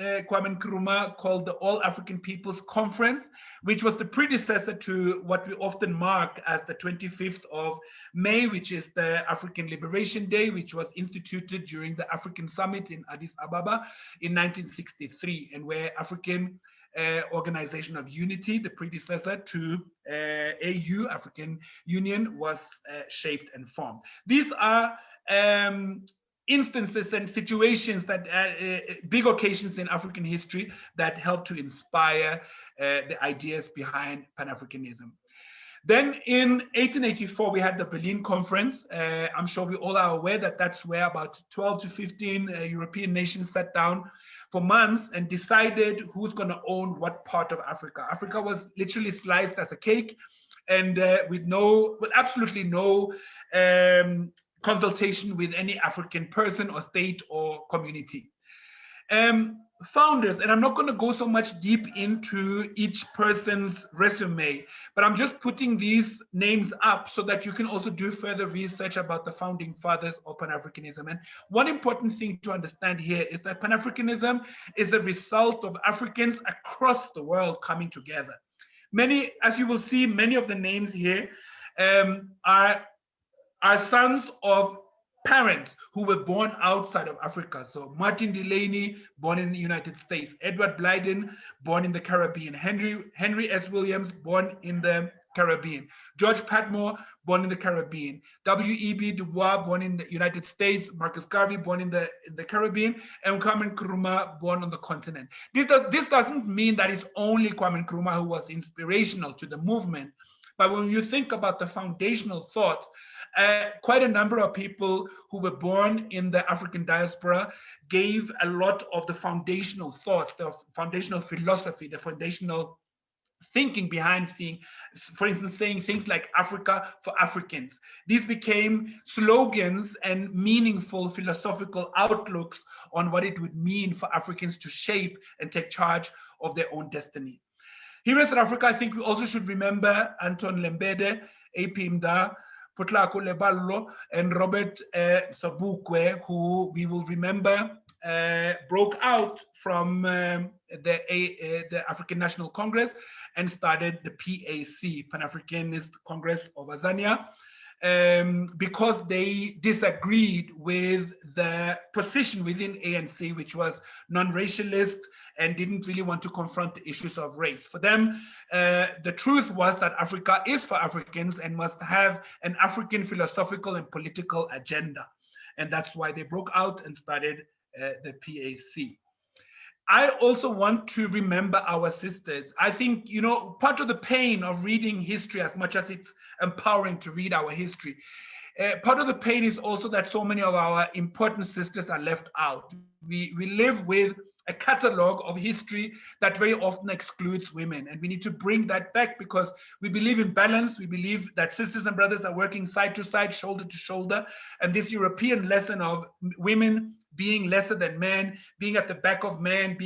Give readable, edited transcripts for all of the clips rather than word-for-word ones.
Kwame Nkrumah called the All African Peoples Conference, which was the predecessor to what we often mark as the 25th of May, which is the African Liberation Day, which was instituted during the African Summit in Addis Ababa in 1963, and where African Organization of Unity, the predecessor to AU, African Union, was shaped and formed. These are instances and situations that big occasions in African history that help to inspire the ideas behind Pan-Africanism. Then in 1884, we had the Berlin Conference. I'm sure we all are aware that that's where about 12 to 15 European nations sat down for months and decided who's going to own what part of Africa. Africa was literally sliced as a cake, and with absolutely no consultation with any African person or state or community. Founders, and I'm not going to go so much deep into each person's resume, but I'm just putting these names up so that you can also do further research about the founding fathers of Pan-Africanism. And one important thing to understand here is that Pan-Africanism is a result of Africans across the world coming together. Many, as you will see, many of the names here are sons of parents who were born outside of Africa. So Martin Delaney, born in the United States. Edward Blyden, born in the Caribbean. Henry S. Williams, born in the Caribbean. George Patmore, born in the Caribbean. W.E.B. Du Bois, born in the United States. Marcus Garvey, born in the Caribbean. And Kwame Nkrumah, born on the continent. This doesn't mean that it's only Kwame Nkrumah who was inspirational to the movement. But when you think about the foundational thoughts, quite a number of people who were born in the African diaspora gave a lot of the foundational thoughts, the foundational philosophy, the foundational thinking behind for instance, saying things like Africa for Africans. These became slogans and meaningful philosophical outlooks on what it would mean for Africans to shape and take charge of their own destiny. Here in South Africa, I think we also should remember Anton Lembere, A.P. Mda, Potlako Leballo, and Robert Sobukwe, who we will remember broke out from the African National Congress and started the PAC, Pan-Africanist Congress of Azania, because they disagreed with the position within ANC, which was non-racialist and didn't really want to confront the issues of race. For them, the truth was that Africa is for Africans and must have an African philosophical and political agenda. And that's why they broke out and started the PAC. I also want to remember our sisters. I think, part of the pain of reading history, as much as it's empowering to read our history, part of the pain is also that so many of our important sisters are left out. We live with a catalog of history that very often excludes women. And we need to bring that back because we believe in balance. We believe that sisters and brothers are working side to side, shoulder to shoulder. And this European lesson of women being lesser than men, being at the back of men,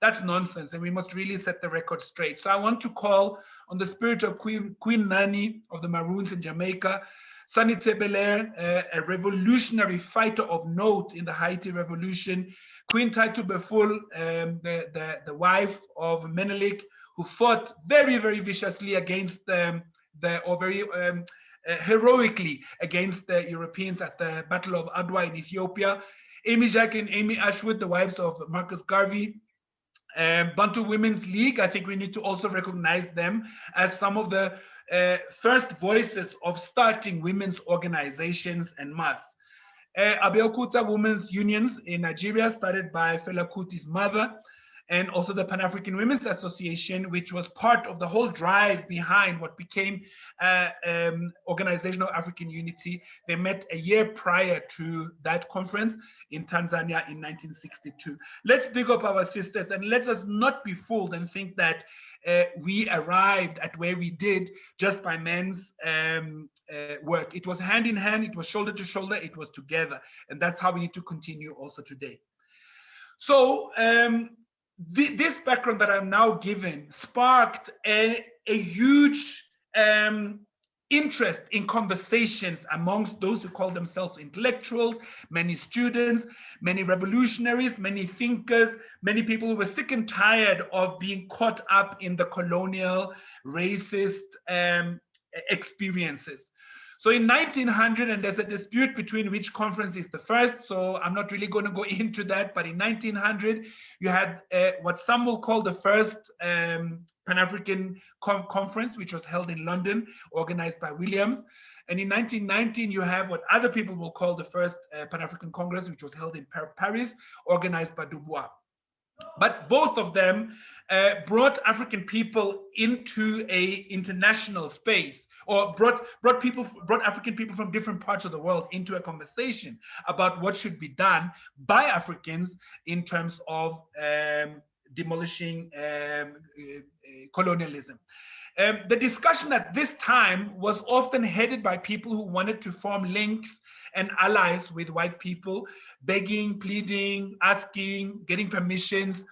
that's nonsense. And we must really set the record straight. So I want to call on the spirit of Queen Nani of the Maroons in Jamaica, Sunny Tebelair, a revolutionary fighter of note in the Haiti Revolution, Queen Taitu Beful, the wife of Menelik, who fought very, very viciously against heroically against the Europeans at the Battle of Adwa in Ethiopia. Amy Jack and Amy Ashwood, the wives of Marcus Garvey. Bantu Women's League, I think we need to also recognize them as some of the first voices of starting women's organizations en masse. Abeokuta Women's Unions in Nigeria, started by Fela Kuti's mother, and also the Pan-African Women's Association, which was part of the whole drive behind what became Organization of African Unity. They met a year prior to that conference in Tanzania in 1962. Let's big up our sisters and let us not be fooled and think that we arrived at where we did just by men's work. It was hand in hand, it was shoulder to shoulder, it was together. And that's how we need to continue also today. So this background that I'm now given sparked a huge interest in conversations amongst those who call themselves intellectuals, many students, many revolutionaries, many thinkers, many people who were sick and tired of being caught up in the colonial, racist experiences. So in 1900, and there's a dispute between which conference is the first, so I'm not really going to go into that, but in 1900, you had what some will call the first Pan-African conference, which was held in London, organized by Williams. And in 1919, you have what other people will call the first Pan-African Congress, which was held in Paris, organized by Dubois. But both of them brought African people into a international space, or brought African people from different parts of the world into a conversation about what should be done by Africans in terms of demolishing colonialism. The discussion at this time was often headed by people who wanted to form links and allies with white people, begging, pleading, asking, getting permissions.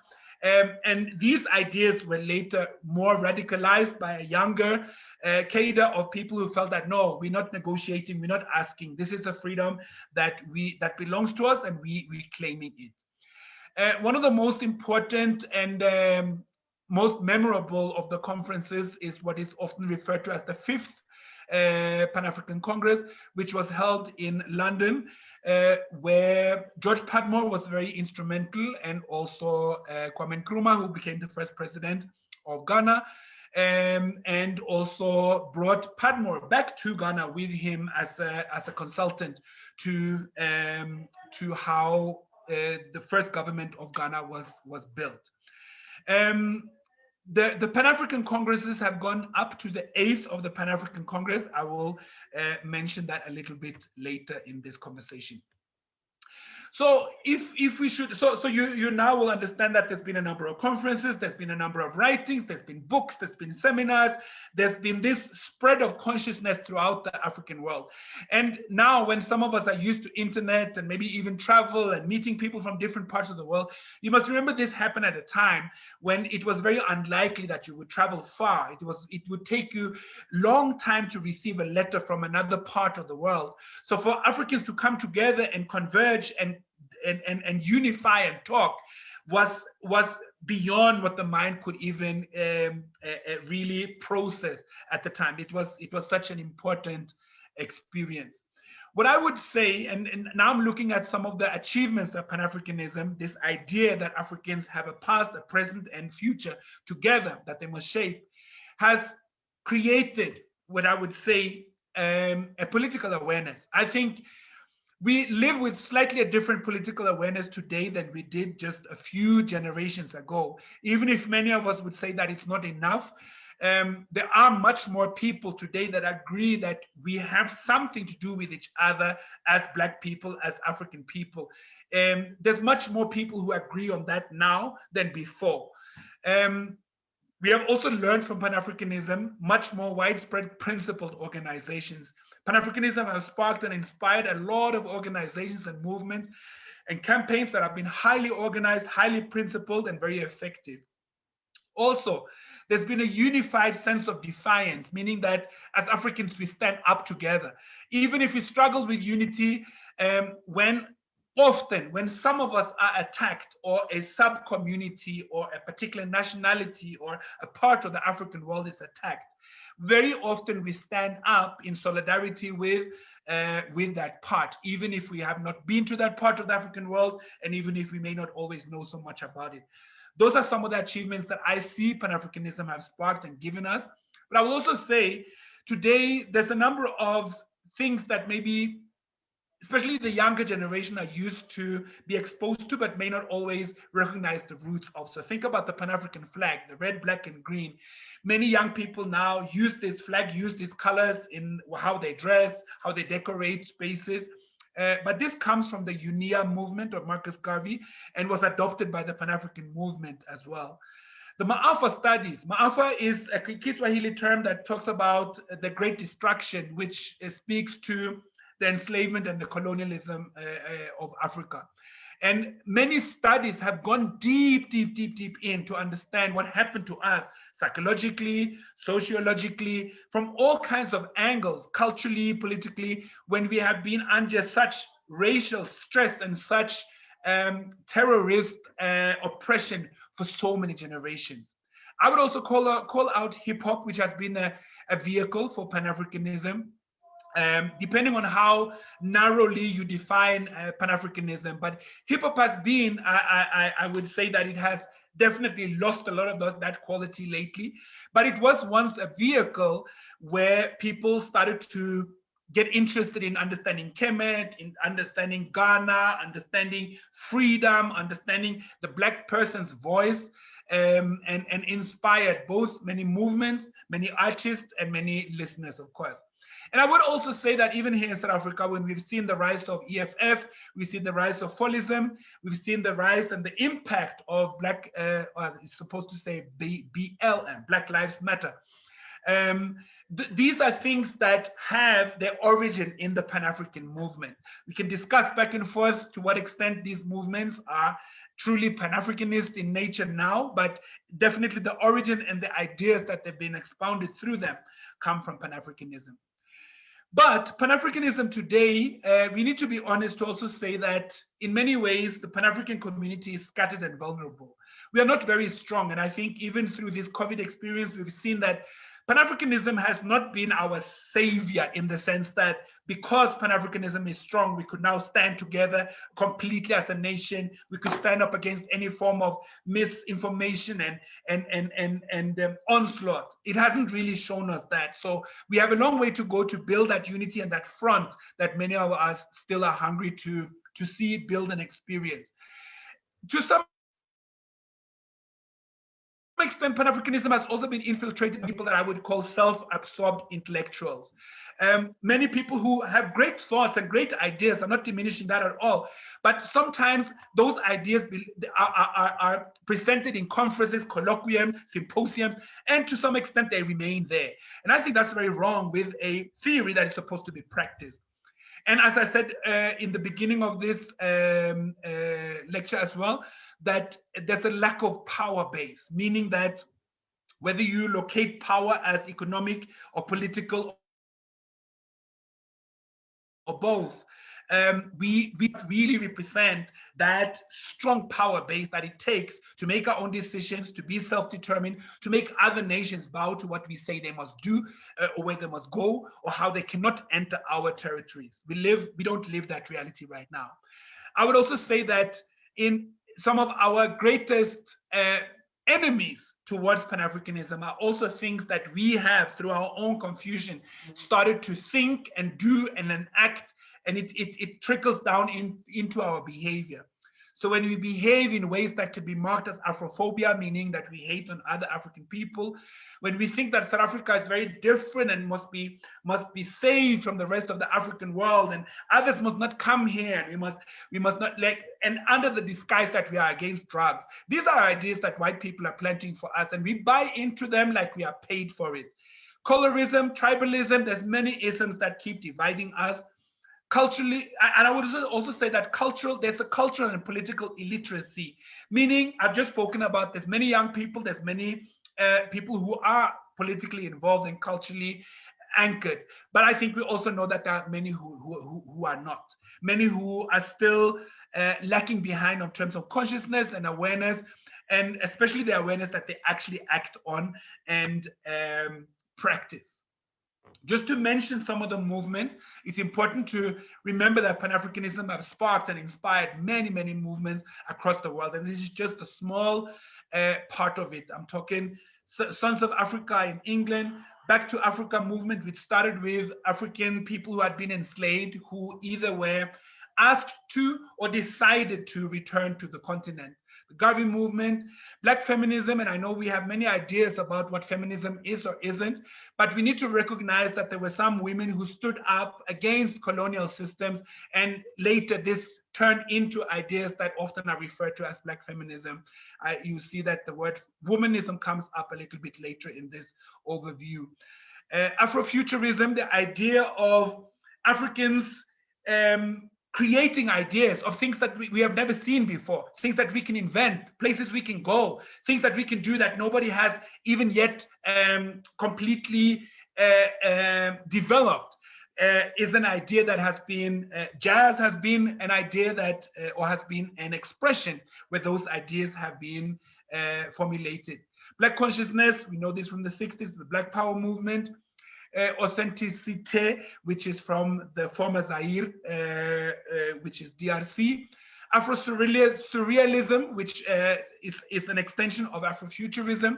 And these ideas were later more radicalized by a younger cadre of people who felt that, no, we're not negotiating, we're not asking. This is a freedom that belongs to us, and we're claiming it. One of the most important and most memorable of the conferences is what is often referred to as the fifth Pan-African Congress, which was held in London, where George Padmore was very instrumental, and also Kwame Nkrumah, who became the first president of Ghana, and also brought Padmore back to Ghana with him as a consultant to how the first government of Ghana was built. The Pan-African Congresses have gone up to the 8th of the Pan-African Congress. I will mention that a little bit later in this conversation. So if we should, so you now will understand that there's been a number of conferences, there's been a number of writings, there's been books, there's been seminars, there's been this spread of consciousness throughout the African world. And now when some of us are used to internet and maybe even travel and meeting people from different parts of the world, you must remember this happened at a time when it was very unlikely that you would travel far. It would take you long time to receive a letter from another part of the world. So for Africans to come together and converge and unify and talk was beyond what the mind could even really process at the time. It was such an important experience. What I would say, and now I'm looking at some of the achievements of Pan-Africanism, this idea that Africans have a past, a present, and future together that they must shape, has created what I would say a political awareness. I think we live with slightly a different political awareness today than we did just a few generations ago. Even if many of us would say that it's not enough, there are much more people today that agree that we have something to do with each other as Black people, as African people. There's much more people who agree on that now than before. We have also learned from Pan-Africanism much more widespread principled organizations. Pan-Africanism has sparked and inspired a lot of organizations and movements and campaigns that have been highly organized, highly principled, and very effective. Also, there's been a unified sense of defiance, meaning that as Africans, we stand up together. Even if we struggle with unity, when some of us are attacked, or a sub-community or a particular nationality or a part of the African world is attacked, very often we stand up in solidarity with that part, even if we have not been to that part of the African world, and even if we may not always know so much about it. Those are some of the achievements that I see Pan-Africanism have sparked and given us. But I will also say today there's a number of things that maybe especially the younger generation are used to be exposed to, but may not always recognize the roots of. So think about the Pan-African flag, the red, black, and green. Many young people now use this flag, use these colors in how they dress, how they decorate spaces. But this comes from the UNIA movement of Marcus Garvey and was adopted by the Pan-African movement as well. The Ma'afa studies. Ma'afa is a Kiswahili term that talks about the Great Destruction, which speaks to the enslavement and the colonialism of Africa. And many studies have gone deep, deep, deep, deep in to understand what happened to us psychologically, sociologically, from all kinds of angles, culturally, politically, when we have been under such racial stress and such terrorist oppression for so many generations. I would also call out hip hop, which has been a vehicle for Pan-Africanism. Depending on how narrowly you define Pan-Africanism, but hip hop has been, I would say that it has definitely lost a lot of that quality lately, but it was once a vehicle where people started to get interested in understanding Kemet, in understanding Ghana, understanding freedom, understanding the Black person's voice, and inspired both many movements, many artists, and many listeners, of course. And I would also say that even here in South Africa, when we've seen the rise of EFF, we've seen the rise of Follism, we've seen the rise and the impact of Black, it's supposed to say BLM, Black Lives Matter. These are things that have their origin in the Pan-African movement. We can discuss back and forth to what extent these movements are truly Pan-Africanist in nature now, but definitely the origin and the ideas that have been expounded through them come from Pan-Africanism. But Pan-Africanism today, we need to be honest to also say that in many ways, the Pan-African community is scattered and vulnerable. We are not very strong. And I think even through this COVID experience, we've seen that Pan-Africanism has not been our savior in the sense that because Pan-Africanism is strong, we could now stand together completely as a nation. We could stand up against any form of misinformation and onslaught. It hasn't really shown us that. So we have a long way to go to build that unity and that front that many of us still are hungry to see, build, and experience. To some extent, Pan-Africanism has also been infiltrated by people that I would call self-absorbed intellectuals. Many people who have great thoughts and great ideas, I'm not diminishing that at all, but sometimes those ideas are presented in conferences, colloquiums, symposiums, and to some extent they remain there. And I think that's very wrong with a theory that is supposed to be practiced. And as I said in the beginning of this lecture as well, that there's a lack of power base, meaning that whether you locate power as economic or political or both, we really represent that strong power base that it takes to make our own decisions, to be self-determined, to make other nations bow to what we say they must do, or where they must go, or how they cannot enter our territories. We don't live that reality right now. I would also say that in some of our greatest enemies towards Pan-Africanism are also things that we have, through our own confusion, started to think and do and then act, and it trickles down into our behavior. So when we behave in ways that could be marked as Afrophobia, meaning that we hate on other African people, when we think that South Africa is very different and must be saved from the rest of the African world, and others must not come here, and we must not and under the disguise that we are against drugs. These are ideas that white people are planting for us, and we buy into them like we are paid for it. Colorism, tribalism, there's many isms that keep dividing us. Culturally, and I would also say that there's a cultural and political illiteracy, meaning I've just spoken about there's many young people, there's many people who are politically involved and culturally anchored. But I think we also know that there are many who are not, many who are still lacking behind in terms of consciousness and awareness, and especially the awareness that they actually act on and practice. Just to mention some of the movements, it's important to remember that Pan-Africanism has sparked and inspired many, many movements across the world. And this is just a small part of it. I'm talking Sons of Africa in England, Back to Africa movement, which started with African people who had been enslaved, who either were asked to or decided to return to the continent. The Garvey movement, Black feminism, and I know we have many ideas about what feminism is or isn't, but we need to recognize that there were some women who stood up against colonial systems, and later this turned into ideas that often are referred to as Black feminism. You see that the word womanism comes up a little bit later in this overview. Afrofuturism, the idea of Africans creating ideas of things that we have never seen before, things that we can invent, places we can go, things that we can do that nobody has even yet completely developed, is an idea that has been, jazz has been an idea that, or has been an expression where those ideas have been formulated. Black consciousness, we know this from the 60s, the Black Power movement. Authenticité, which is from the former Zaire, which is DRC. Afro-surrealism, which is an extension of Afrofuturism.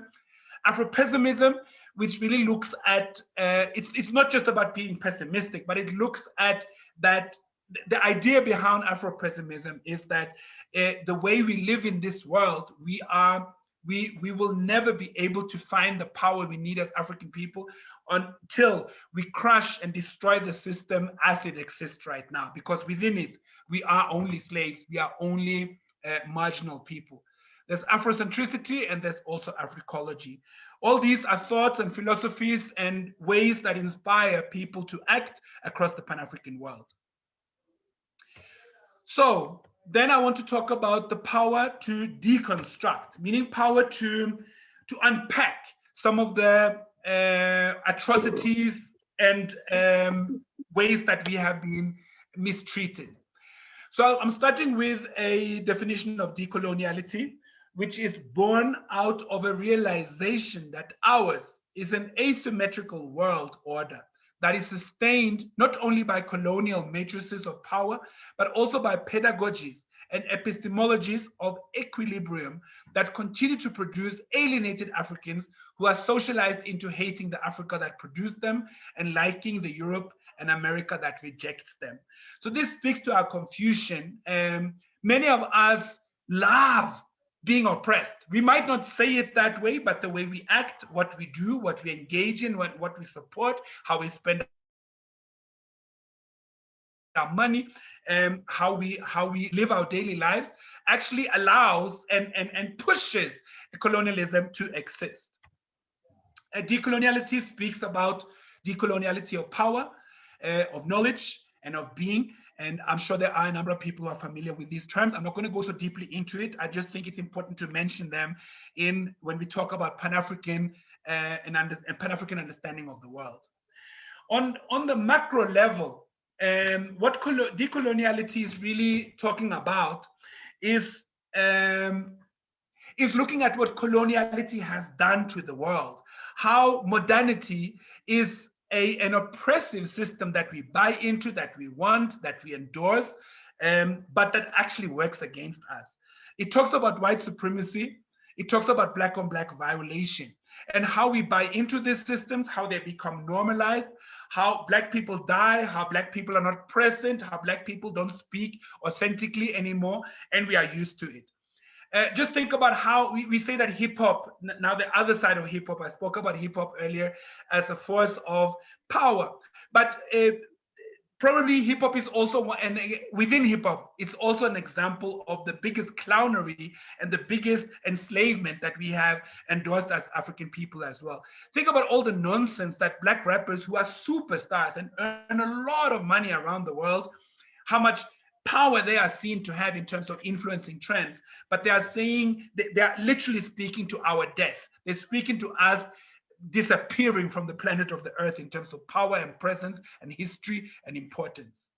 Afro-pessimism, which really looks at, it's not just about being pessimistic, but it looks at that the idea behind Afro-pessimism is that the way we live in this world, we will never be able to find the power we need as African people until we crush and destroy the system as it exists right now, because within it, we are only slaves, we are only marginal people. There's Afrocentricity and there's also Afroecology. All these are thoughts and philosophies and ways that inspire people to act across the Pan-African world. So then I want to talk about the power to deconstruct, meaning power to unpack some of the atrocities and ways that we have been mistreated. So I'm starting with a definition of decoloniality, which is born out of a realization that ours is an asymmetrical world order that is sustained not only by colonial matrices of power, but also by pedagogies and epistemologies of equilibrium that continue to produce alienated Africans who are socialized into hating the Africa that produced them and liking the Europe and America that rejects them. So this speaks to our confusion. Many of us love being oppressed. We might not say it that way, but the way we act, what we do, what we engage in, what we support, how we spend our money, how we live our daily lives, actually allows and pushes colonialism to exist. Decoloniality speaks about decoloniality of power, of knowledge, and of being. And I'm sure there are a number of people who are familiar with these terms. I'm not going to go so deeply into it. I just think it's important to mention them when we talk about Pan-African and Pan-African understanding of the world. On the macro level, what decoloniality is really talking about is looking at what coloniality has done to the world, how modernity is an oppressive system that we buy into, that we want, that we endorse, but that actually works against us. It talks about white supremacy. It talks about black on black violation and how we buy into these systems, how they become normalized, how black people die, how black people are not present, how black people don't speak authentically anymore, and we are used to it. Just think about how we say that hip hop, now the other side of hip hop, I spoke about hip hop earlier as a force of power, but probably hip hop is also, and within hip hop, it's also an example of the biggest clownery and the biggest enslavement that we have endorsed as African people as well. Think about all the nonsense that black rappers who are superstars and earn a lot of money around the world, how much power they are seen to have in terms of influencing trends, but they are saying, they are literally speaking to our death. They're speaking to us disappearing from the planet of the earth in terms of power and presence and history and importance.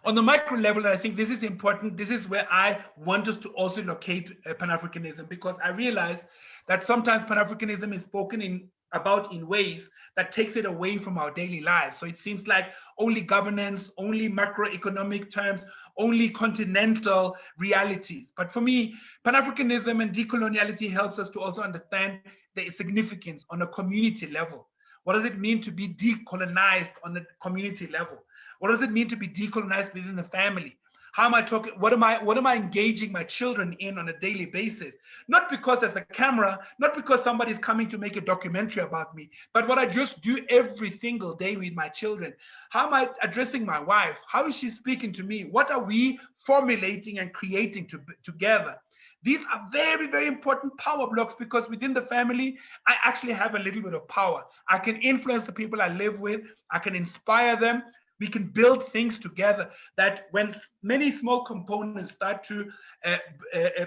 On the micro level, and I think this is important, this is where I want us to also locate Pan-Africanism, because I realize that sometimes Pan-Africanism is spoken about in ways that takes it away from our daily lives. So it seems like only governance, only macroeconomic terms, only continental realities. But for me, Pan-Africanism and decoloniality helps us to also understand the significance on a community level. What does it mean to be decolonized on a community level? What does it mean to be decolonized within the family? How am I talking? What am I engaging my children in on a daily basis? Not because there's a camera, not because somebody's coming to make a documentary about me, but what I just do every single day with my children. How am I addressing my wife? How is she speaking to me? What are we formulating and creating together? These are very, very important power blocks, because within the family, I actually have a little bit of power. I can influence the people I live with. I can inspire them. We can build things together that when many small components start to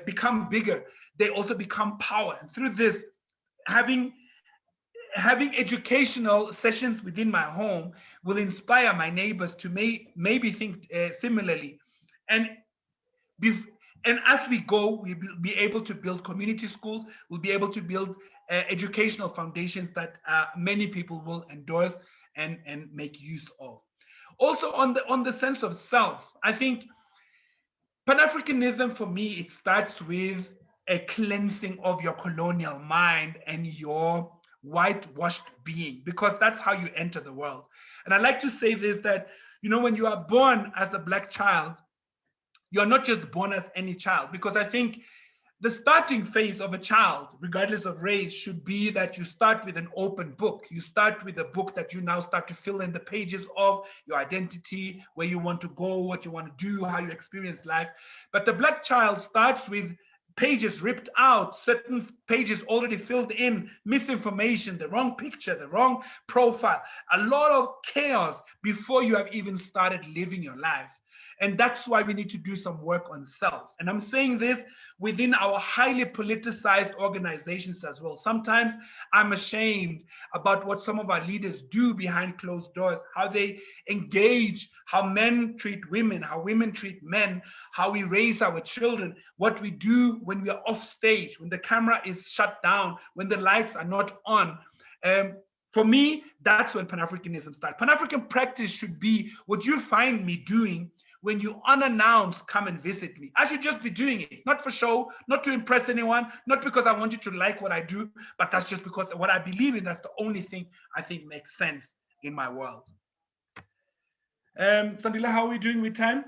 become bigger, they also become power. And through this, having educational sessions within my home will inspire my neighbors to maybe think similarly. And and as we go, we'll be able to build community schools. We'll be able to build educational foundations that many people will endorse and make use of. Also, on the sense of self, I think Pan-Africanism for me, it starts with a cleansing of your colonial mind and your whitewashed being, because that's how you enter the world. And I like to say this, that, you know, when you are born as a Black child, you're not just born as any child, because I think the starting phase of a child, regardless of race, should be that you start with an open book. You start with a book that you now start to fill in the pages of your identity, where you want to go, what you want to do, how you experience life. But the Black child starts with pages ripped out, certain pages already filled in, misinformation, the wrong picture, the wrong profile, a lot of chaos before you have even started living your life. And that's why we need to do some work on self. And I'm saying this within our highly politicized organizations as well. Sometimes I'm ashamed about what some of our leaders do behind closed doors, how they engage, how men treat women, how women treat men, how we raise our children, what we do when we are off stage, when the camera is shut down, when the lights are not on. For me, that's when Pan-Africanism starts. Pan-African practice should be what you find me doing when you unannounced come and visit me. I should just be doing it, not for show, not to impress anyone, not because I want you to like what I do, but that's just because what I believe in, that's the only thing I think makes sense in my world. Sandila, how are we doing with time?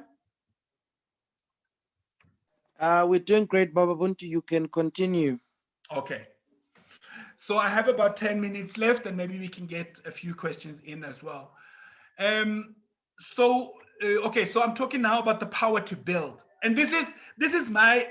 We're doing great, Baba Buntu. You can continue. Okay. So I have about 10 minutes left, and maybe we can get a few questions in as well. Okay, so I'm talking now about the power to build. And this is my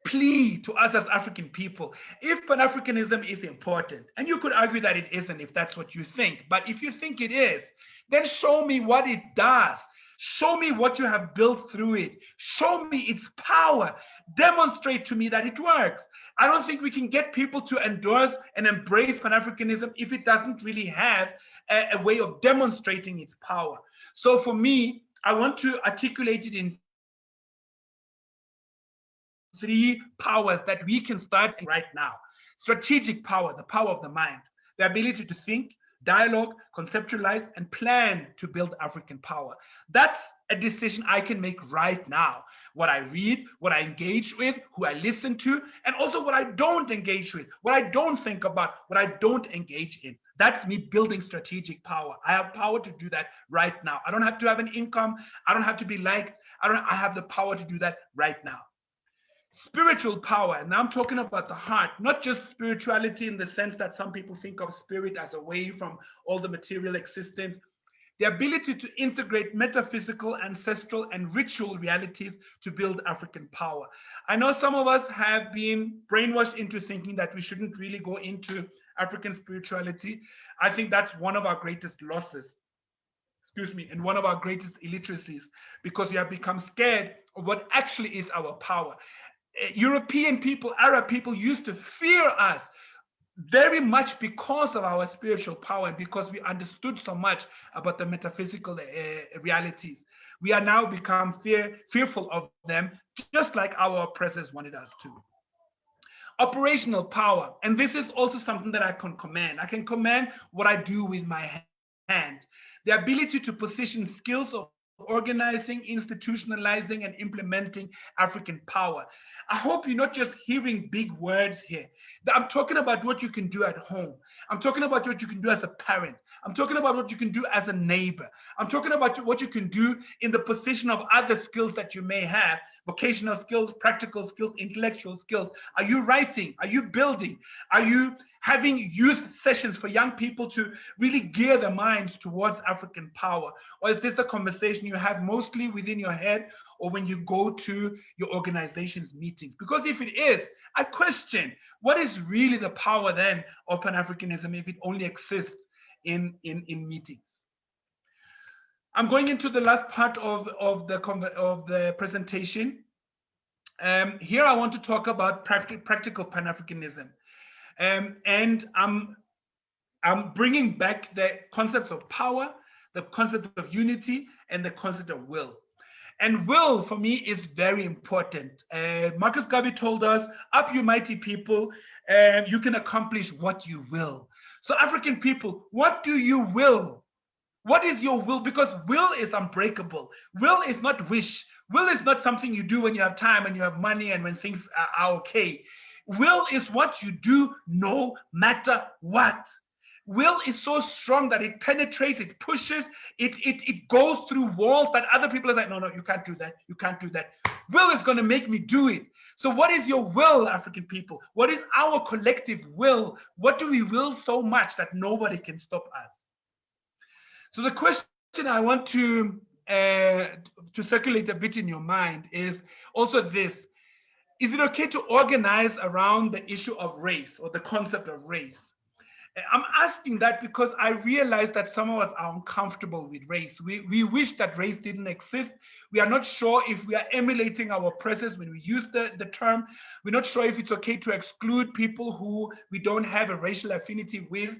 plea to us as African people. If Pan-Africanism is important, and you could argue that it isn't if that's what you think, but if you think it is, then show me what it does. Show me what you have built through it. Show me its power. Demonstrate to me that it works. I don't think we can get people to endorse and embrace Pan-Africanism if it doesn't really have a way of demonstrating its power. So for me, I want to articulate it in 3 powers that we can start right now. Strategic power, the power of the mind, the ability to think, dialogue, conceptualize, and plan to build African power. That's a decision I can make right now. What I read, what I engage with, who I listen to, and also what I don't engage with, what I don't think about, what I don't engage in. That's me building strategic power. I have power to do that right now. I don't have to have an income. I don't have to be liked. I have the power to do that right now. Spiritual power, and I'm talking about the heart, not just spirituality in the sense that some people think of spirit as away from all the material existence. The ability to integrate metaphysical, ancestral, and ritual realities to build African power. I know some of us have been brainwashed into thinking that we shouldn't really go into African spirituality. I think that's one of our greatest losses, and one of our greatest illiteracies, because we have become scared of what actually is our power. European people, Arab people used to fear us very much because of our spiritual power and because we understood so much about the metaphysical realities. We are now become fearful of them, just like our oppressors wanted us to. Operational power, and this is also something that I can command. I can command what I do with my hand. The ability to position skills of organizing, institutionalizing, and implementing African power. I hope you're not just hearing big words here. I'm talking about what you can do at home. I'm talking about what you can do as a parent. I'm talking about what you can do as a neighbor. I'm talking about what you can do in the position of other skills that you may have, vocational skills, practical skills, intellectual skills. Are you writing? Are you building? Are you having youth sessions for young people to really gear their minds towards African power? Or is this a conversation you have mostly within your head or when you go to your organization's meetings? Because if it is, I question, what is really the power then of Pan-Africanism if it only exists in meetings? I'm going into the last part of the presentation. Here I want to talk about practical Pan-Africanism. And I'm bringing back the concepts of power, the concept of unity, and the concept of will. And will, for me, is very important. Marcus Garvey told us, up you mighty people, you can accomplish what you will. So African people, what do you will? What is your will? Because will is unbreakable. Will is not wish. Will is not something you do when you have time and you have money and when things are okay. Will is what you do no matter what. Will is so strong that it penetrates, it pushes, it goes through walls that other people are like, no, you can't do that. You can't do that. Will is going to make me do it. So what is your will, African people? What is our collective will? What do we will so much that nobody can stop us? So the question I want to circulate a bit in your mind is also this. Is it okay to organize around the issue of race or the concept of race? I'm asking that because I realize that some of us are uncomfortable with race. We wish that race didn't exist. We are not sure if we are emulating our oppressors when we use the term. We're not sure if it's okay to exclude people who we don't have a racial affinity with.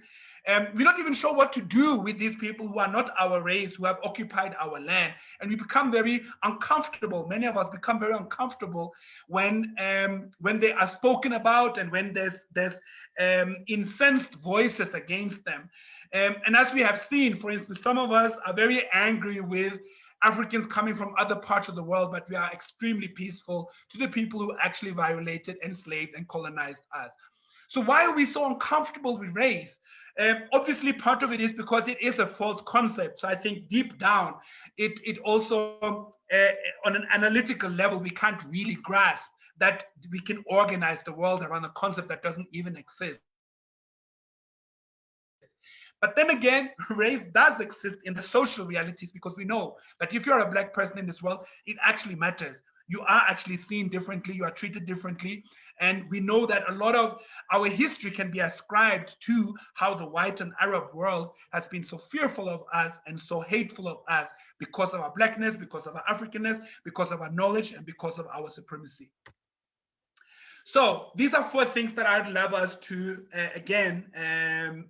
We're not even sure what to do with these people who are not our race, who have occupied our land. And we become very uncomfortable. Many of us become very uncomfortable when they are spoken about and when there's incensed voices against them. And as we have seen, for instance, some of us are very angry with Africans coming from other parts of the world, but we are extremely peaceful to the people who actually violated, enslaved, and colonized us. So why are we so uncomfortable with race? Obviously, part of it is because it is a false concept. So I think deep down, it also, on an analytical level, we can't really grasp that we can organize the world around a concept that doesn't even exist. But then again, race does exist in the social realities because we know that if you're a Black person in this world, it actually matters. You are actually seen differently, you are treated differently. And we know that a lot of our history can be ascribed to how the white and Arab world has been so fearful of us and so hateful of us because of our Blackness, because of our Africanness, because of our knowledge, and because of our supremacy. So these are 4 things that I'd love us to,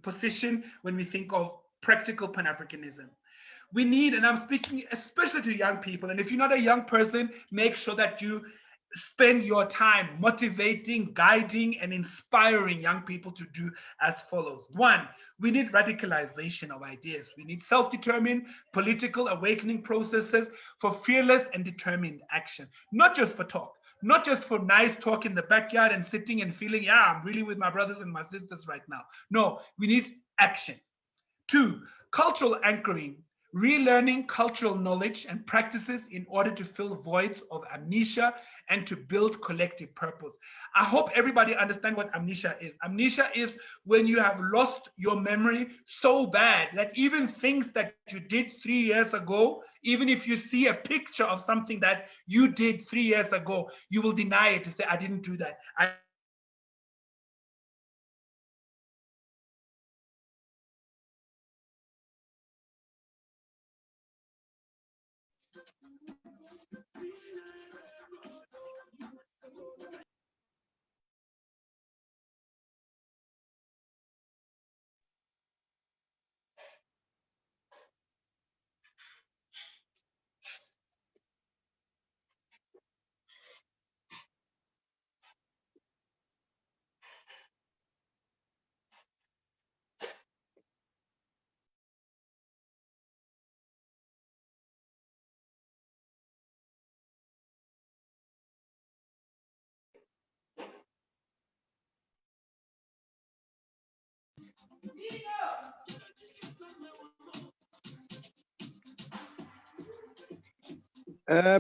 position when we think of practical Pan-Africanism. We need, and I'm speaking especially to young people, and if you're not a young person, make sure that you spend your time motivating, guiding, and inspiring young people to do as follows. 1, we need radicalization of ideas. We need self-determined political awakening processes for fearless and determined action, not just for talk. Not just for nice talk in the backyard and sitting and feeling, yeah, I'm really with my brothers and my sisters right now. No, we need action. 2, cultural anchoring, relearning cultural knowledge and practices in order to fill voids of amnesia and to build collective purpose. I hope everybody understands what amnesia is. Amnesia is when you have lost your memory so bad that even things that you did 3 years ago, even if you see a picture of something that you did 3 years ago, you will deny it to say, I didn't do that.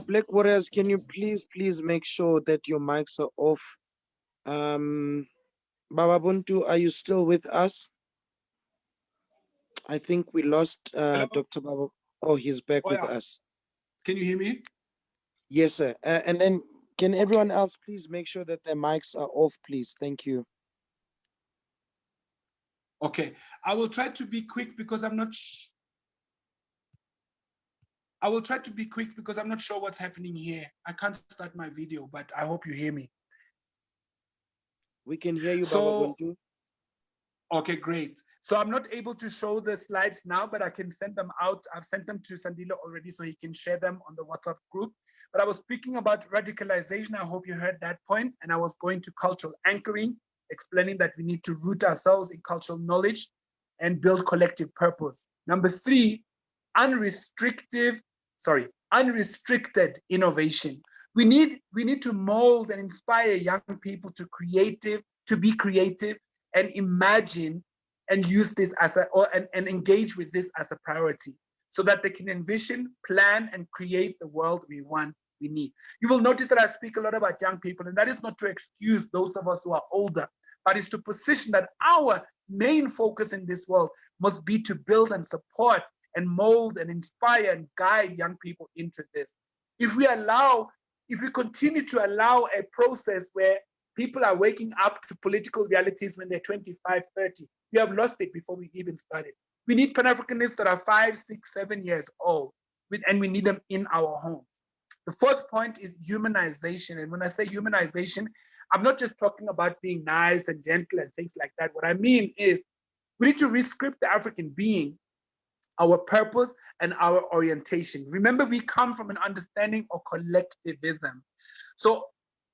Black Warriors, can you please make sure that your mics are off? Baba Buntu, are you still with us? I think we lost Dr. Baba. Oh, he's back with us. Can you hear me? Yes, sir. And then can everyone else please make sure that their mics are off, please? Thank you. Okay, I will try to be quick because I'm not I will try to be quick because I'm not sure what's happening here. I can't start my video, but I hope you hear me. We can hear you, Baba So, Buntu. okay, great. So I'm not able to show the slides now, but I can send them out. I've sent them to Sandile already so he can share them on the WhatsApp group. But I was speaking about radicalization. I hope you heard that point. And I was going to cultural anchoring, explaining that we need to root ourselves in cultural knowledge and build collective purpose. Number three, unrestricted innovation. We need to mold and inspire young people to be creative and imagine and use this as and engage with this as a priority so that they can envision, plan, and create the world we need. You will notice that I speak a lot about young people, and that is not to excuse those of us who are older, but is to position that our main focus in this world must be to build and support and mold and inspire and guide young people into this. If we continue to allow a process where people are waking up to political realities when they're 25, 30, we have lost it before we even started. We need Pan-Africanists that are 5, 6, 7 years old, and we need them in our homes. The fourth point is humanization. And when I say humanization, I'm not just talking about being nice and gentle and things like that. What I mean is we need to rescript the African being, our purpose, and our orientation. Remember, we come from an understanding of collectivism. So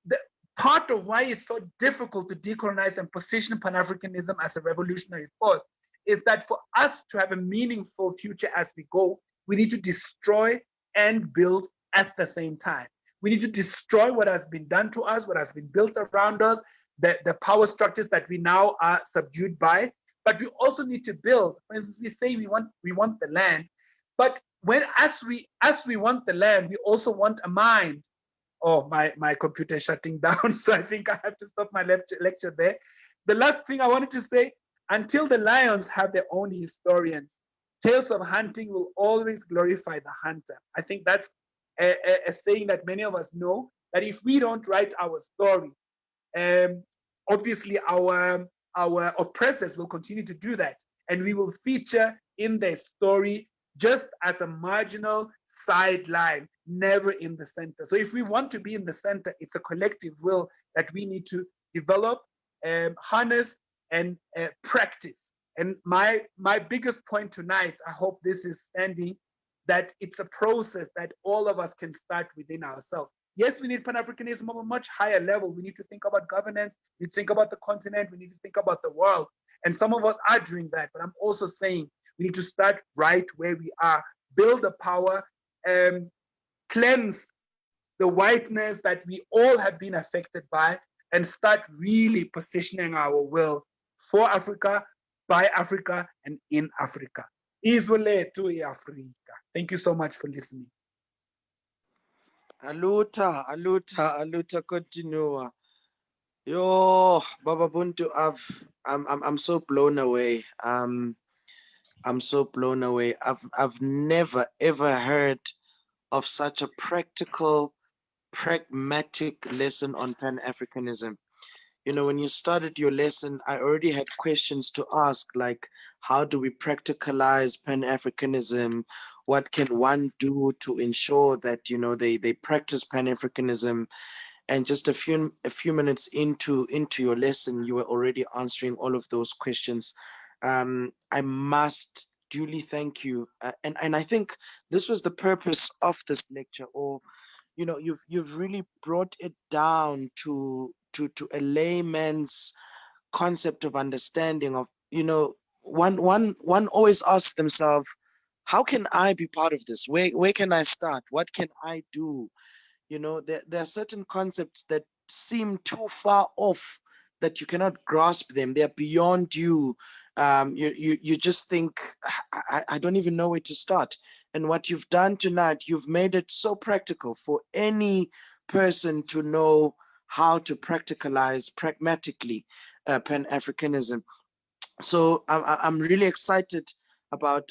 the part of why it's so difficult to decolonize and position Pan-Africanism as a revolutionary force is that for us to have a meaningful future as we go, we need to destroy and build at the same time. We need to destroy what has been done to us, what has been built around us, the power structures that we now are subdued by. But we also need to build. For instance, we say we want the land, but as we want the land, we also want a mind. Oh, my computer is shutting down, so I think I have to stop my lecture there. The last thing I wanted to say, until the lions have their own historians, tales of hunting will always glorify the hunter. I think that's a saying that many of us know, that if we don't write our story, obviously our oppressors will continue to do that, and we will feature in their story just as a marginal sideline, never in the center. So if we want to be in the center, it's a collective will that we need to develop, harness, and practice. And my biggest point tonight, I hope this is standing, that it's a process that all of us can start within ourselves. Yes, we need Pan-Africanism on a much higher level. We need to think about governance, we need to think about the continent, we need to think about the world. And some of us are doing that, but I'm also saying we need to start right where we are, build the power, cleanse the whiteness that we all have been affected by, and start really positioning our will for Africa, by Africa, and in Africa. Izwe to Africa. Thank you so much for listening. Aluta, continua. Yo, Baba Buntu, I'm so blown away. I'm so blown away. I've never ever heard of such a practical, pragmatic lesson on Pan-Africanism. You know, when you started your lesson, I already had questions to ask, like, how do we practicalize Pan-Africanism? What can one do to ensure that, you know, they practice Pan-Africanism? And just a few minutes into your lesson, you were already answering all of those questions. I must duly thank you. And I think this was the purpose of this lecture, or you know, you've really brought it down to a layman's concept of understanding of, you know, one always asks themselves, how can I be part of this? Where can I start? What can I do? You know, there are certain concepts that seem too far off that you cannot grasp them. They're beyond you. You just think, I don't even know where to start. And what you've done tonight, you've made it so practical for any person to know how to practicalize pragmatically Pan-Africanism. So I'm really excited about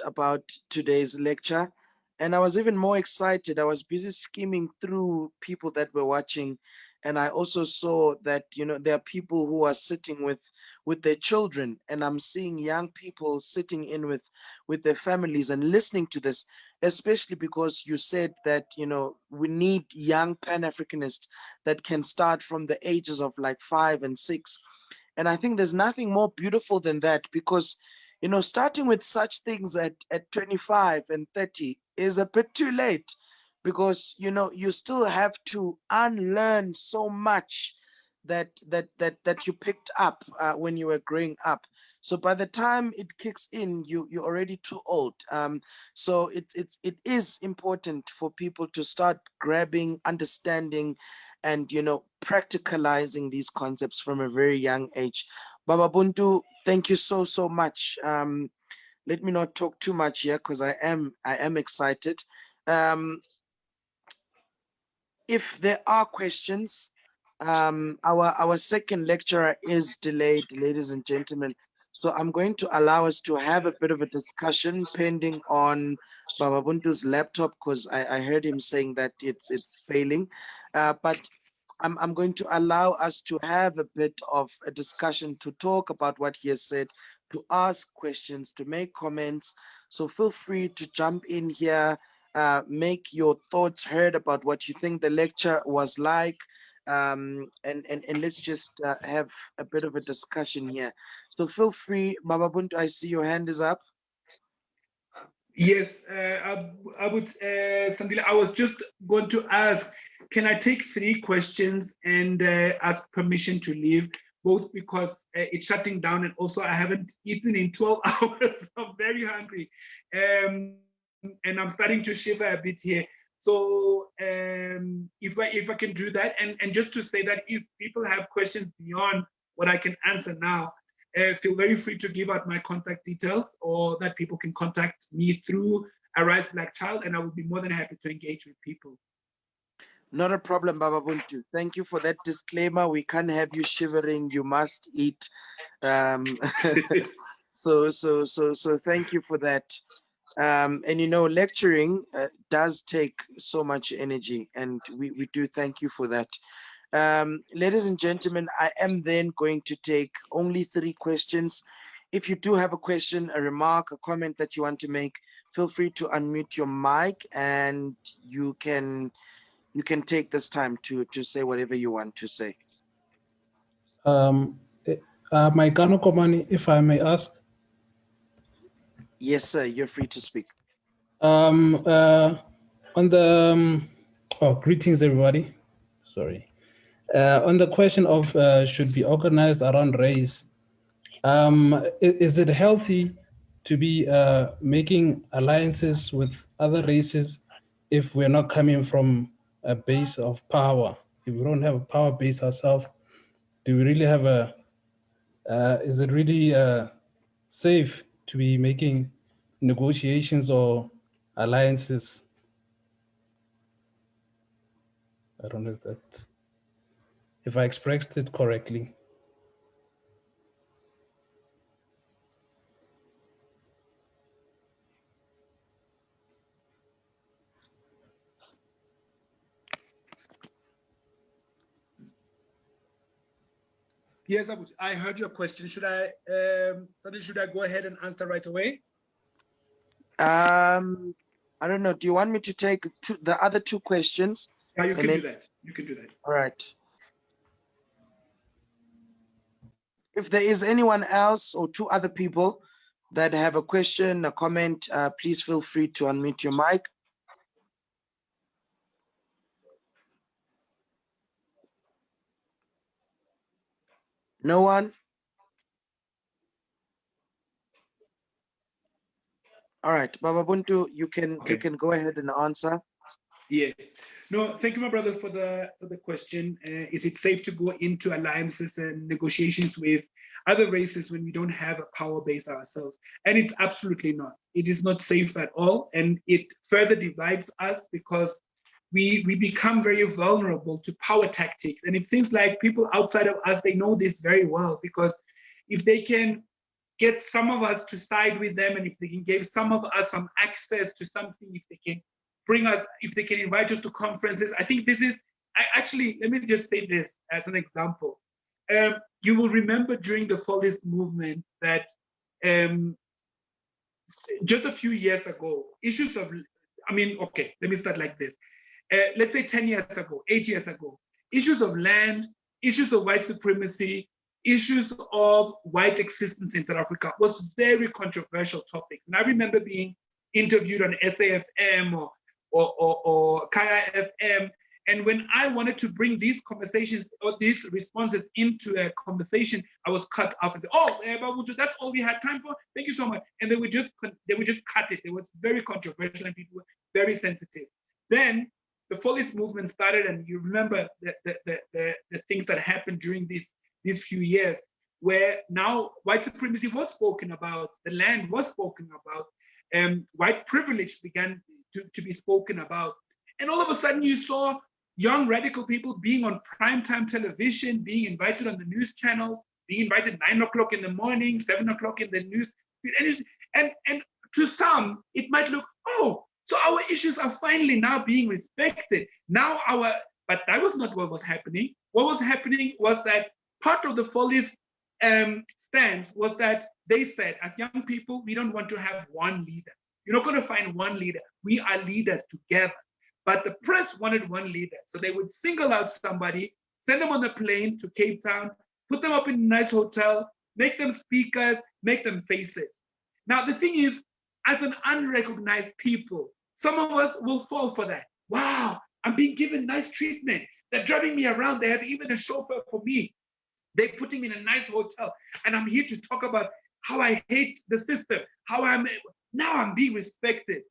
today's lecture, and I was even more excited. I was busy skimming through people that were watching, and I also saw that, you know, there are people who are sitting with their children, and I'm seeing young people sitting in with their families and listening to this. especially because you said that, you know, we need young Pan-Africanists that can start from the ages of like 5 and 6. And I think there's nothing more beautiful than that, because, you know, starting with such things at 25 and 30 is a bit too late, because, you know, you still have to unlearn so much that you picked up when you were growing up. So by the time it kicks in, you're already too old. So it is important for people to start grabbing, understanding, and, you know, practicalizing these concepts from a very young age. Baba Buntu, thank you so much. Let me not talk too much here, because I am excited. If there are questions, our second lecturer is delayed, ladies and gentlemen. So I'm going to allow us to have a bit of a discussion pending on Baba Buntu's laptop, because I heard him saying that it's failing. But I'm going to allow us to have a bit of a discussion, to talk about what he has said, to ask questions, to make comments. So feel free to jump in here, make your thoughts heard about what you think the lecture was like, and let's just have a bit of a discussion here. So feel free, Baba Buntu, I see your hand is up. Yes, I would, Sandile, I was just going to ask, can I take 3 questions and ask permission to leave, both because it's shutting down and also I haven't eaten in 12 hours. I'm very hungry. And I'm starting to shiver a bit here. So if I can do that, and just to say that if people have questions beyond what I can answer now, feel very free to give out my contact details, or that people can contact me through Arise Black Child, and I will be more than happy to engage with people. Not a problem, Baba Buntu. Thank you for that disclaimer. We can't have you shivering. You must eat. So thank you for that. And you know, lecturing does take so much energy, and we do thank you for that. Ladies and gentlemen, I am then going to take only 3 questions. If you do have a question, a remark, a comment that you want to make, feel free to unmute your mic, and you can take this time to say whatever you want to say. My Gano Komani, if I may ask. Yes, sir, you're free to speak. On the greetings, everybody. Sorry. On the question of should be organized around race, is it healthy to be making alliances with other races if we're not coming from a base of power? If we don't have a power base ourselves, do we really have a, is it really safe to be making negotiations or alliances? I don't know if I expressed it correctly. Yes, I heard your question. Should I go ahead and answer right away? I don't know. Do you want me to take the other 2 questions? Yeah, you can do that. You can do that. All right. If there is anyone else or 2 other people that have a question, a comment, please feel free to unmute your mic. No one? All right, Baba Buntu, you can go ahead and answer. Yes. No, thank you, my brother, for the question. Is it safe to go into alliances and negotiations with other races when we don't have a power base ourselves? And it's absolutely not. It is not safe at all, and it further divides us because we become very vulnerable to power tactics. And it seems like people outside of us, they know this very well, because if they can get some of us to side with them, and if they can give some of us some access to something, if they can bring us, if they can invite us to conferences, I think this is, actually, let me just say this as an example. You will remember during the Fallist movement that just a few years ago, issues of I mean, okay, let me start like this. Let's say 10 years ago, 8 years ago, issues of land, issues of white supremacy, issues of white existence in South Africa was very controversial topics. And I remember being interviewed on SAFM or Kaya FM. And when I wanted to bring these conversations or these responses into a conversation, I was cut off and said, "Oh, Babutu, that's all we had time for. Thank you so much." And they would just cut it. It was very controversial and people were very sensitive. Then the Follies movement started, and you remember the things that happened during these few years, where now white supremacy was spoken about, the land was spoken about, white privilege began to be spoken about. And all of a sudden you saw young radical people being on primetime television, being invited on the news channels, being invited 9 o'clock in the morning, 7 o'clock in the news. And to some, it might look, oh, so our issues are finally now being respected. But that was not what was happening. What was happening was that part of the Follies stance was that they said, as young people, we don't want to have one leader. You're not going to find one leader. We are leaders together. But the press wanted one leader. So they would single out somebody, send them on a plane to Cape Town, put them up in a nice hotel, make them speakers, make them faces. Now, the thing is, as an unrecognized people, some of us will fall for that. Wow, I'm being given nice treatment. They're driving me around. They have even a chauffeur for me. They're putting me in a nice hotel. And I'm here to talk about how I hate the system, now I'm being respected.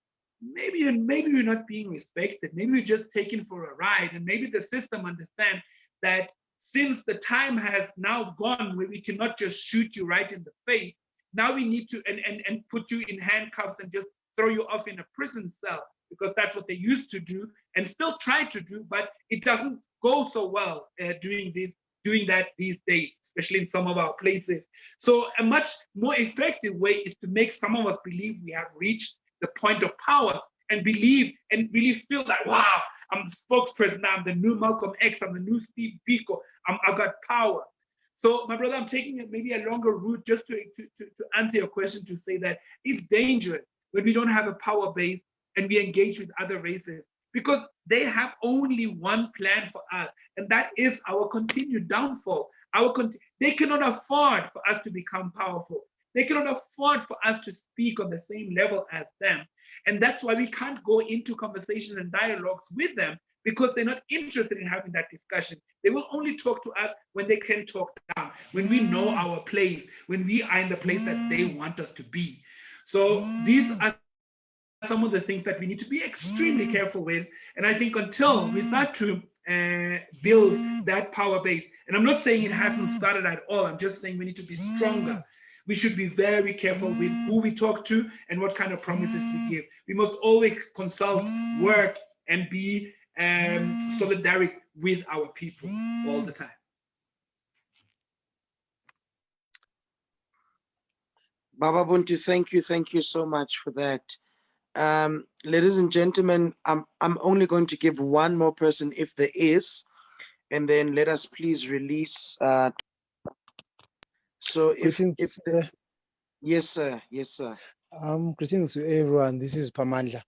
Maybe you're not being respected. Maybe you're just taken for a ride. And maybe the system understands that since the time has now gone where we cannot just shoot you right in the face, now we need to and put you in handcuffs and just throw you off in a prison cell, because that's what they used to do and still try to do, but it doesn't go so well doing that these days, especially in some of our places. So a much more effective way is to make some of us believe we have reached the point of power and believe and really feel like, wow, I'm the spokesperson now, I'm the new Malcolm X, I'm the new Steve Biko, I've got power. So my brother, I'm taking maybe a longer route just to answer your question, to say that it's dangerous when we don't have a power base and we engage with other races, because they have only one plan for us, and that is our continued downfall. They cannot afford for us to become powerful. They cannot afford for us to speak on the same level as them. And that's why we can't go into conversations and dialogues with them, because they're not interested in having that discussion. They will only talk to us when they can talk down, when we know our place, when we are in the place that they want us to be. So these are some of the things that we need to be extremely careful with. And I think until we start to build that power base, and I'm not saying it hasn't started at all, I'm just saying we need to be stronger. We should be very careful with who we talk to and what kind of promises we give. We must always consult, work, and be solidaric with our people all the time. Baba Buntu, thank you so much for that. Ladies and gentlemen, I'm only going to give one more person if there is, and then let us please release. So yes sir. Greetings to everyone. This is Pamandla.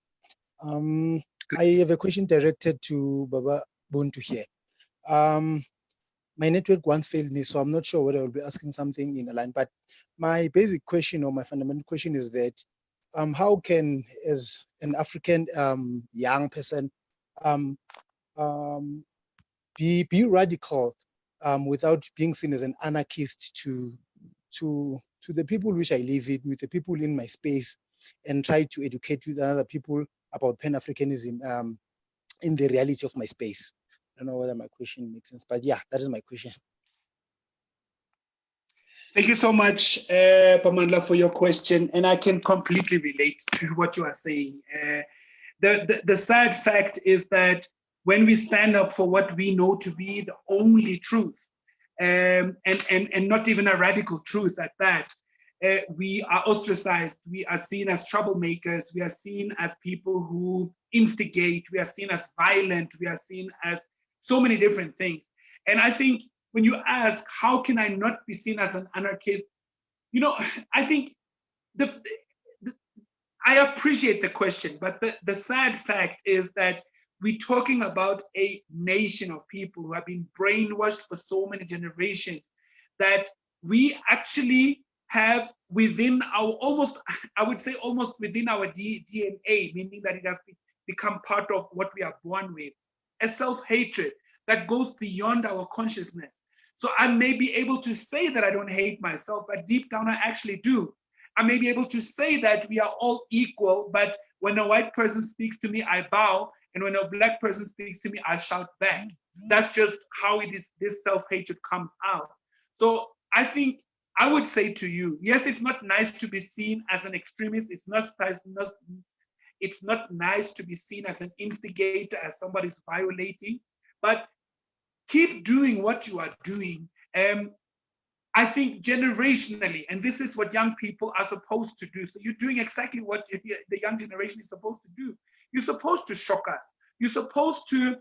I have a question directed to Baba Buntu here. My network once failed me, so I'm not sure whether I'll be asking something in a line, but my basic question or my fundamental question is that how can, as an African young person, be radical without being seen as an anarchist to the people which I live with the people in my space, and try to educate with other people about Pan-Africanism in the reality of my space? I don't know whether my question makes sense, but yeah, that is my question. Thank you so much, Pamandla, for your question. And I can completely relate to what you are saying. The sad fact is that when we stand up for what we know to be the only truth, and not even a radical truth at that, we are ostracized, we are seen as troublemakers, we are seen as people who instigate, we are seen as violent, we are seen as so many different things. And I think when you ask, how can I not be seen as an anarchist? You know, I think I appreciate the question, but the sad fact is that we're talking about a nation of people who have been brainwashed for so many generations that we actually have within our almost, I would say almost within our DNA, meaning that it has become part of what we are born with, a self-hatred that goes beyond our consciousness. So I may be able to say that I don't hate myself, but deep down I actually do. I may be able to say that we are all equal, but when a white person speaks to me, I bow. And when a black person speaks to me, I shout back. That's just how it is. This self-hatred comes out. So I think I would say to you, yes, it's not nice to be seen as an extremist. It's not nice to be seen as an instigator, as somebody who's violating, but keep doing what you are doing. I think generationally, and this is what young people are supposed to do. So you're doing exactly what the young generation is supposed to do. You're supposed to shock us. You're supposed to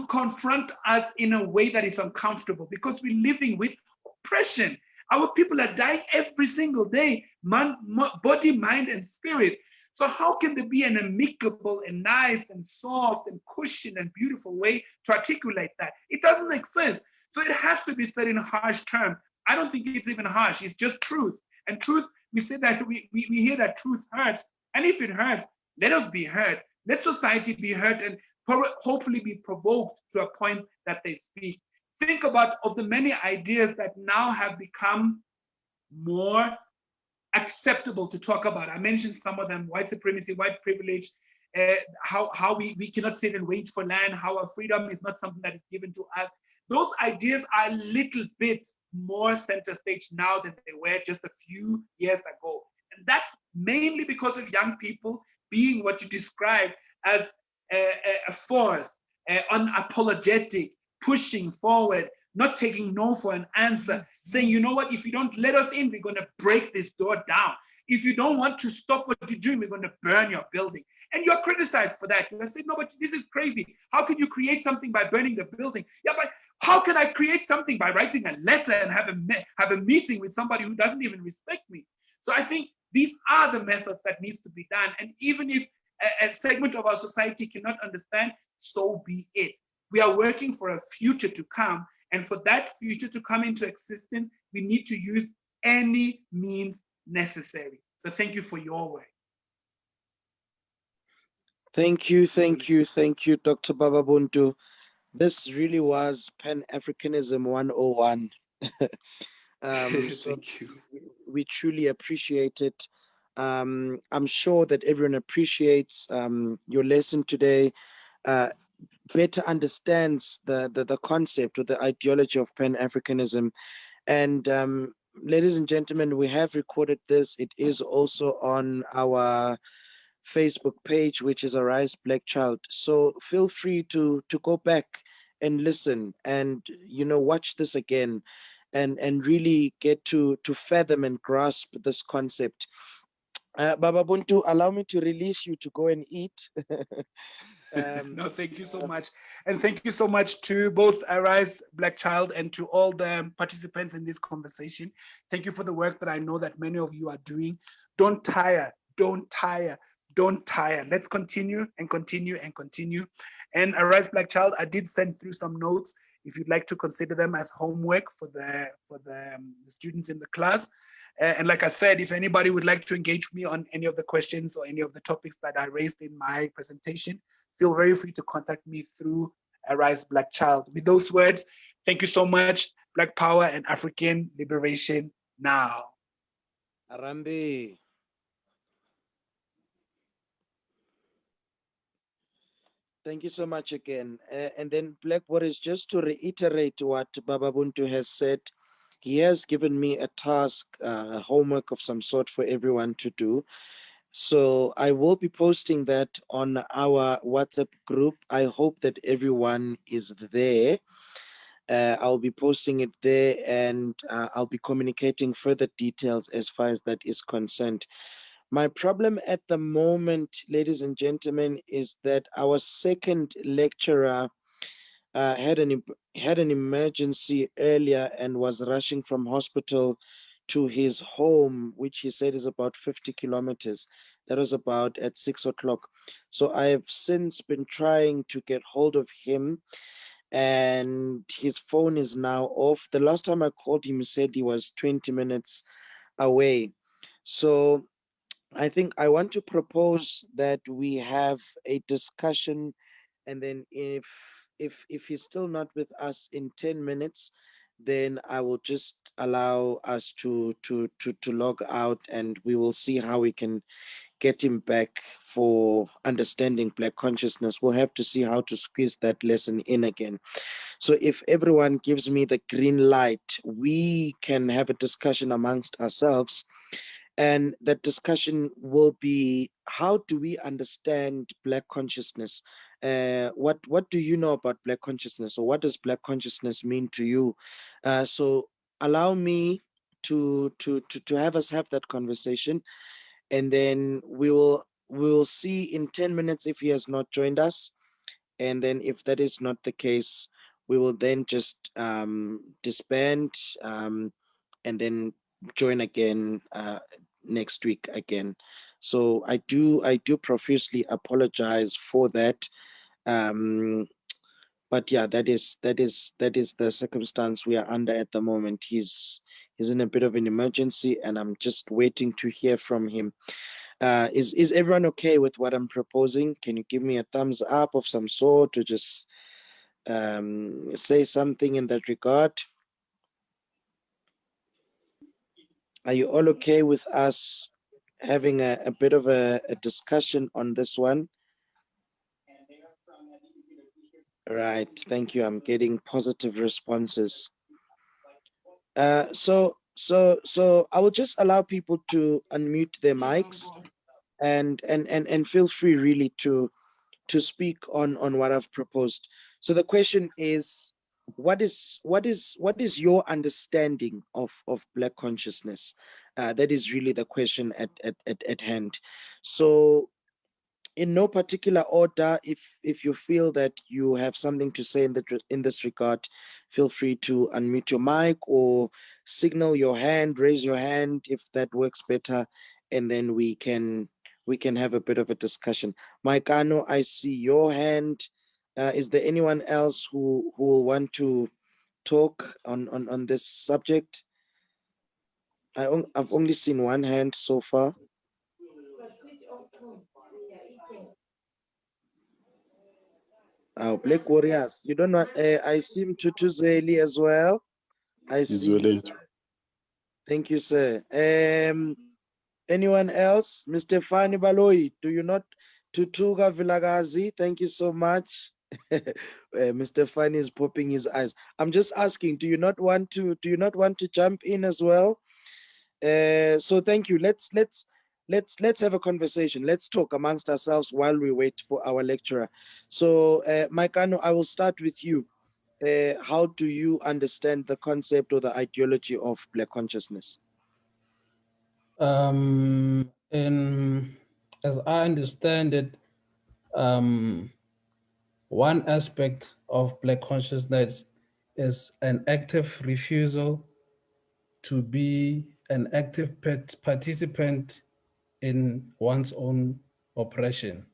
confront us in a way that is uncomfortable, because we're living with oppression. Our people are dying every single day, body, mind, and spirit. So how can there be an amicable and nice and soft and cushioned and beautiful way to articulate that? It doesn't make sense. So it has to be said in harsh terms. I don't think it's even harsh. It's just truth. And truth, we say that we hear that truth hurts. And if it hurts, let us be heard. Let society be heard and hopefully be provoked to a point that they speak. Think about of the many ideas that now have become more acceptable to talk about. I mentioned some of them: white supremacy, white privilege, how we cannot sit and wait for land, how our freedom is not something that is given to us. Those ideas are a little bit more center stage now than they were just a few years ago. And that's mainly because of young people being what you describe as a force, unapologetic, pushing forward, not taking no for an answer, saying, you know what, if you don't let us in, we're going to break this door down. If you don't want to stop what you're doing, we're going to burn your building. And you're criticized for that. You say, no, but this is crazy. How can you create something by burning the building? Yeah, but how can I create something by writing a letter and have a meeting with somebody who doesn't even respect me? So I think these are the methods that needs to be done. And even if a segment of our society cannot understand, so be it. We are working for a future to come. And for that future to come into existence, we need to use any means necessary. So thank you for your work. Thank you, Dr. Bababuntu. This really was Pan-Africanism 101. So Thank you. we truly appreciate it. I'm sure that everyone appreciates your lesson today, better understands the concept or the ideology of Pan-Africanism. And ladies and gentlemen, we have recorded this. It is also on our Facebook page, which is Arise Black Child. So feel free to go back and listen and, you know, watch this again and really get to fathom and grasp this concept. Baba Buntu, allow me to release you to go and eat. No, thank you so much. And thank you so much to both Arise Black Child and to all the participants in this conversation. Thank you for the work that I know that many of you are doing. Don't tire, don't tire, don't tire. Let's continue and continue and continue. And Arise Black Child, I did send through some notes if you'd like to consider them as homework for the students in the class. And like I said, if anybody would like to engage me on any of the questions or any of the topics that I raised in my presentation, feel very free to contact me through Arise Black Child. With those words, thank you so much. Black Power and African Liberation now. Arambe. Thank you so much again. And then Black Waters, just to reiterate what Baba Buntu has said, he has given me a task, a homework of some sort for everyone to do. So I will be posting that on our WhatsApp group. I hope that everyone is there. I'll be posting it there, and I'll be communicating further details as far as that is concerned. My problem at the moment, ladies and gentlemen, is that our second lecturer had an emergency earlier and was rushing from hospital to his home, which he said is about 50 kilometers. That was about at 6 o'clock. So I have since been trying to get hold of him, and his phone is now off. The last time I called him, he said he was 20 minutes away. So I think I want to propose that we have a discussion, and then if he's still not with us in 10 minutes, then I will just allow us to log out, and we will see how we can get him back for understanding Black consciousness. We'll have to see how to squeeze that lesson in again. So if everyone gives me the green light, we can have a discussion amongst ourselves. And that discussion will be, how do we understand Black consciousness? What do you know about Black consciousness, or what does Black consciousness mean to you? So allow me to have us have that conversation, and then we will see in 10 minutes if he has not joined us. And then if that is not the case, we will then just disband, and then join again next week again. So I do profusely apologize for that. But yeah, that is the circumstance we are under at the moment. He's in a bit of an emergency, and I'm just waiting to hear from him. Is everyone okay with what I'm proposing? Can you give me a thumbs up of some sort, or just say something in that regard? Are you all okay with us having a bit of a discussion on this one? Right, thank you. I'm getting positive responses. So I will just allow people to unmute their mics, and feel free really to speak on what I've proposed. So the question is, what is your understanding of Black consciousness? That is really the question at hand. So in no particular order, if you feel that you have something to say in this regard, feel free to unmute your mic, or signal your hand, raise your hand if that works better, and then we can have a bit of a discussion. Maikano, I see your hand. Is there anyone else who will want to talk on this subject? I've only seen one hand so far. Oh, Black Warriors. You don't want, I see Mtutuzeli as well. I see. Thank you, sir. Anyone else? Mr. Fani Baloi, do you not? Tutuga Vilagazi, thank you so much. Mr. Fani is popping his eyes. I'm just asking, do you not want to jump in as well? So thank you. Let's have a conversation. Let's talk amongst ourselves while we wait for our lecturer. So Maikano, I will start with you. How do you understand the concept or the ideology of Black consciousness? As I understand it, one aspect of Black consciousness is an active refusal to be an active participant in one's own oppression.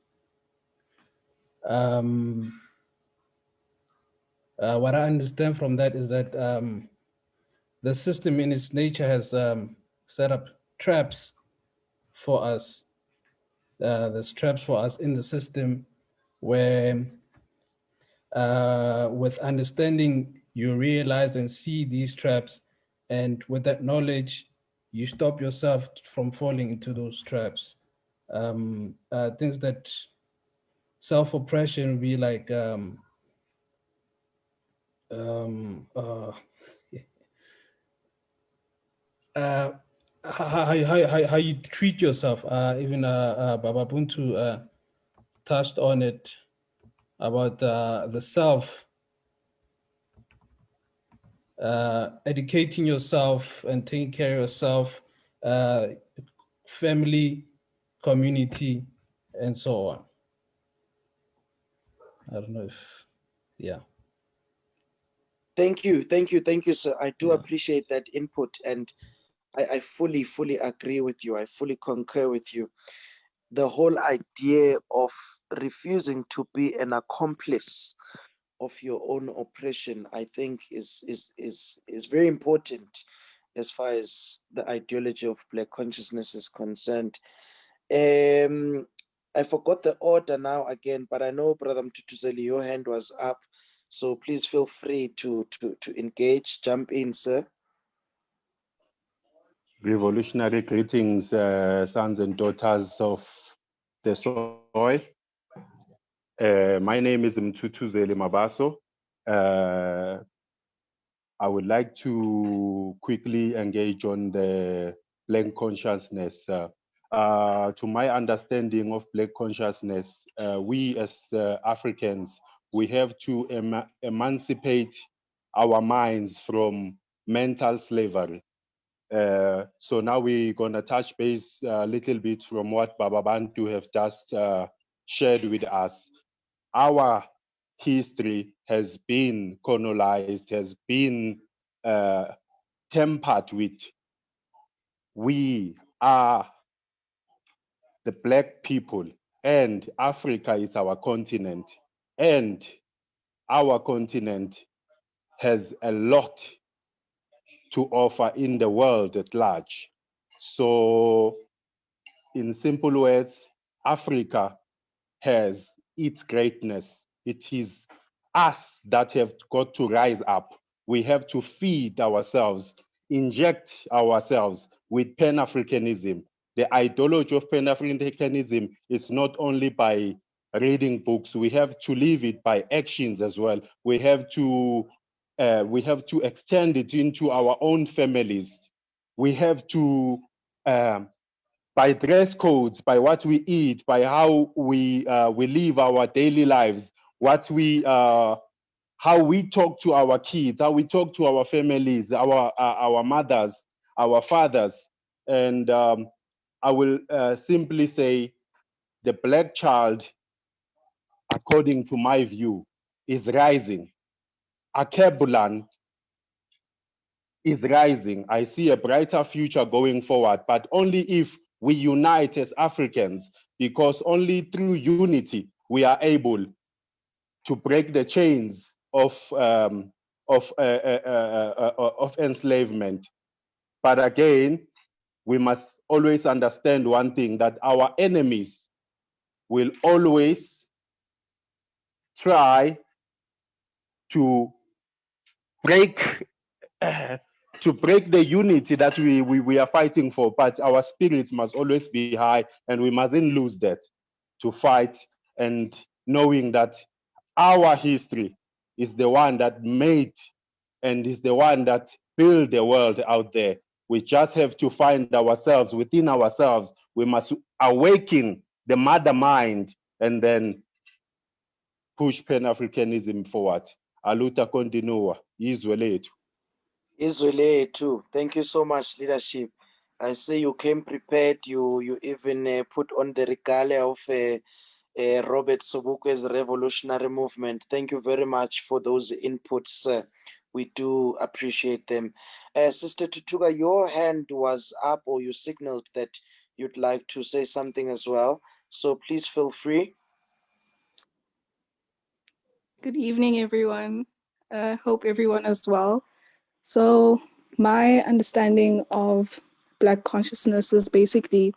What I understand from that is that the system in its nature has set up traps for us. There's traps for us in the system where with understanding, you realize and see these traps, and with that knowledge, you stop yourself from falling into those traps. Things that self-oppression be like how you treat yourself. Even Baba Buntu touched on it about the self, educating yourself and taking care of yourself, family, community, and so on. I don't know if, yeah. Thank you, sir. I do appreciate that input, and I fully agree with you. I fully concur with you. The whole idea of refusing to be an accomplice of your own oppression, I think is very important as far as the ideology of Black consciousness is concerned. I forgot the order now again, but I know Brother Mtutuzeli, your hand was up, so please feel free to engage, jump in, sir. Revolutionary greetings, sons and daughters of the soil. My name is Mtutuzeli Mabaso. I would like to quickly engage on the Black consciousness. To my understanding of Black consciousness, we as Africans, we have to emancipate our minds from mental slavery. So now we're gonna touch base a little bit from what Baba Bantu have just shared with us. Our history has been colonized, has been tempered with. We are the Black people, and Africa is our continent, and our continent has a lot to offer in the world at large. So, in simple words, Africa has its greatness. It is us that have got to rise up. We have to feed ourselves, inject ourselves with Pan-Africanism. The ideology of Pan-Africanism is not only by reading books, we have to live it by actions as well. We have to extend it into our own families. We have to by dress codes, by what we eat, by how we live our daily lives, how we talk to our kids, how we talk to our families, our mothers, our fathers, and I will simply say the Black child, according to my view, is rising. Akebulan is rising. I see a brighter future going forward, but only if we unite as Africans, because only through unity we are able to break the chains of enslavement. But again, we must always understand one thing, that our enemies will always try to break the unity that we are fighting for, but our spirits must always be high, and we mustn't lose that to fight, and knowing that our history is the one that made and is the one that built the world out there. We just have to find ourselves within ourselves. We must awaken the mother mind and then push Pan-Africanism forward. Aluta continua, izwe lethu. Israel too. Thank you so much, leadership. I see you came prepared. You even put on the regalia of Robert Sobukwe's revolutionary movement. Thank you very much for those inputs. We do appreciate them. Sister Tutuga, your hand was up, or you signaled that you'd like to say something as well. So please feel free. Good evening, everyone. Hope everyone is well. So my understanding of Black consciousness is basically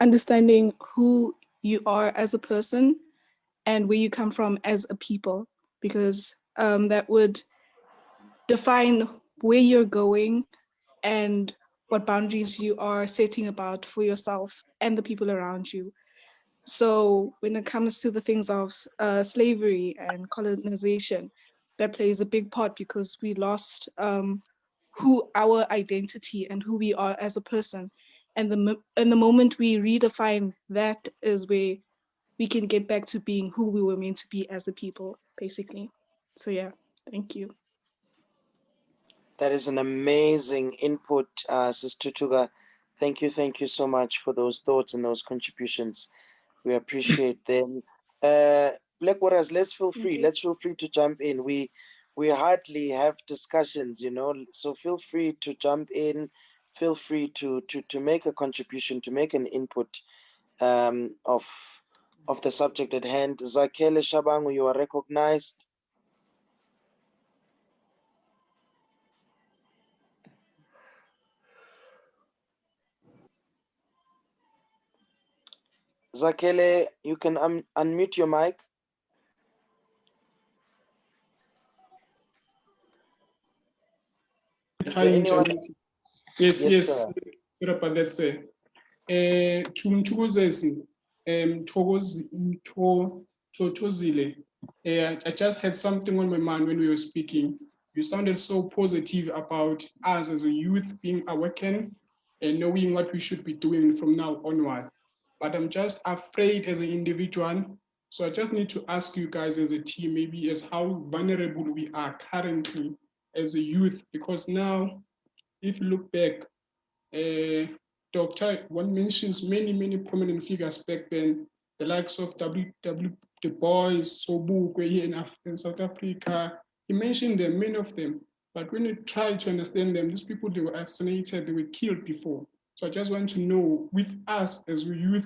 understanding who you are as a person and where you come from as a people, because that would define where you're going and what boundaries you are setting about for yourself and the people around you. So when it comes to the things of slavery and colonization, that plays a big part, because we lost who our identity and who we are as a person. And the moment we redefine that is where we can get back to being who we were meant to be as a people, basically. So yeah, thank you. That is an amazing input, Sister Tuga. Thank you so much for those thoughts and those contributions. We appreciate them. Black Warriors, let's feel free. Let's feel free to jump in. We hardly have discussions, so feel free to jump in, feel free to make a contribution, to make an input of the subject at hand. Zakhele Shabangu, you are recognized. Zakhele, you can unmute your mic. Hi, Anyone? yes, Yes, yes. sir. Sorry about that, sir. Tumthokozisi, Tozile. I just had something on my mind when we were speaking. You sounded so positive about us as a youth being awakened and knowing what we should be doing from now onward. But I'm just afraid as an individual. So I just need to ask you guys as a team, maybe as how vulnerable we are currently as a youth, because now, if you look back, Dr. One mentions many prominent figures back then, the likes of W. Du Bois, Sobukwe here in South Africa. He mentioned them, many of them. But when you try to understand them, these people, they were assassinated, they were killed before. So I just want to know, with us as a youth,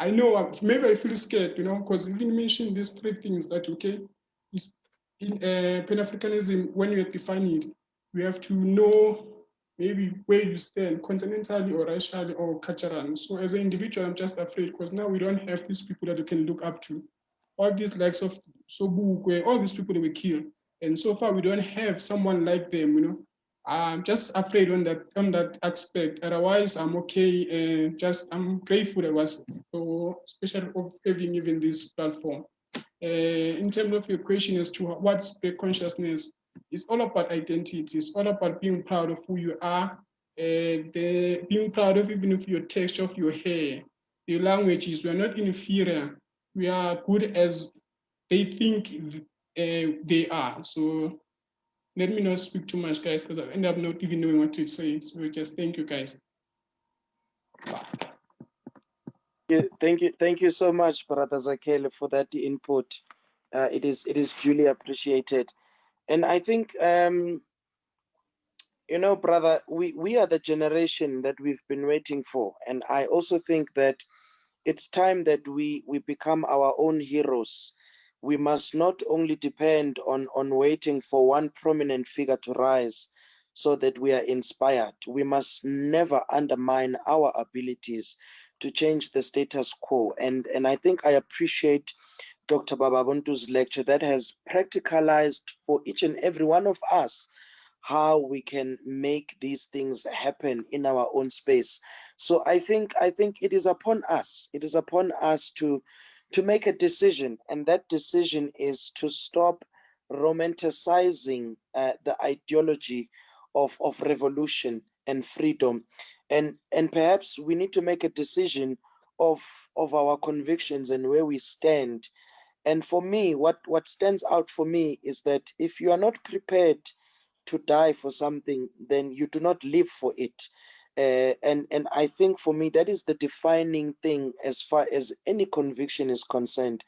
I know maybe I feel scared, because even mentioned these three things that, okay, in Pan-Africanism, when you define it, we have to know maybe where you stand continentally or racially or culturally. So as an individual, I'm just afraid because now we don't have these people that you can look up to. All these likes of Sobukwe, all these people that were killed. And so far we don't have someone like them, I'm just afraid on that aspect. Otherwise, I'm okay. I'm grateful I was so special of having even this platform. In terms of your question as to what's the consciousness, it's all about identity. It's all about being proud of who you are, being proud of even of your texture of your hair, the languages. We are not inferior. We are good as they think they are. So let me not speak too much, guys, because I end up not even knowing what to say. So just thank you, guys. Thank you so much, Brother Zakhele, for that input. It is duly appreciated. And I think brother, we are the generation that we've been waiting for. And I also think that it's time that we become our own heroes. We must not only depend on waiting for one prominent figure to rise so that we are inspired. We must never undermine our abilities to change the status quo. And I think I appreciate Dr. Bababuntu's lecture that has practicalized for each and every one of us how we can make these things happen in our own space. So I think it is upon us. It is upon us to make a decision, and that decision is to stop romanticizing the ideology of revolution and freedom, and perhaps we need to make a decision of our convictions and where we stand. And for me, what stands out for me is that if you are not prepared to die for something, then you do not live for it. And I think for me, that is the defining thing as far as any conviction is concerned.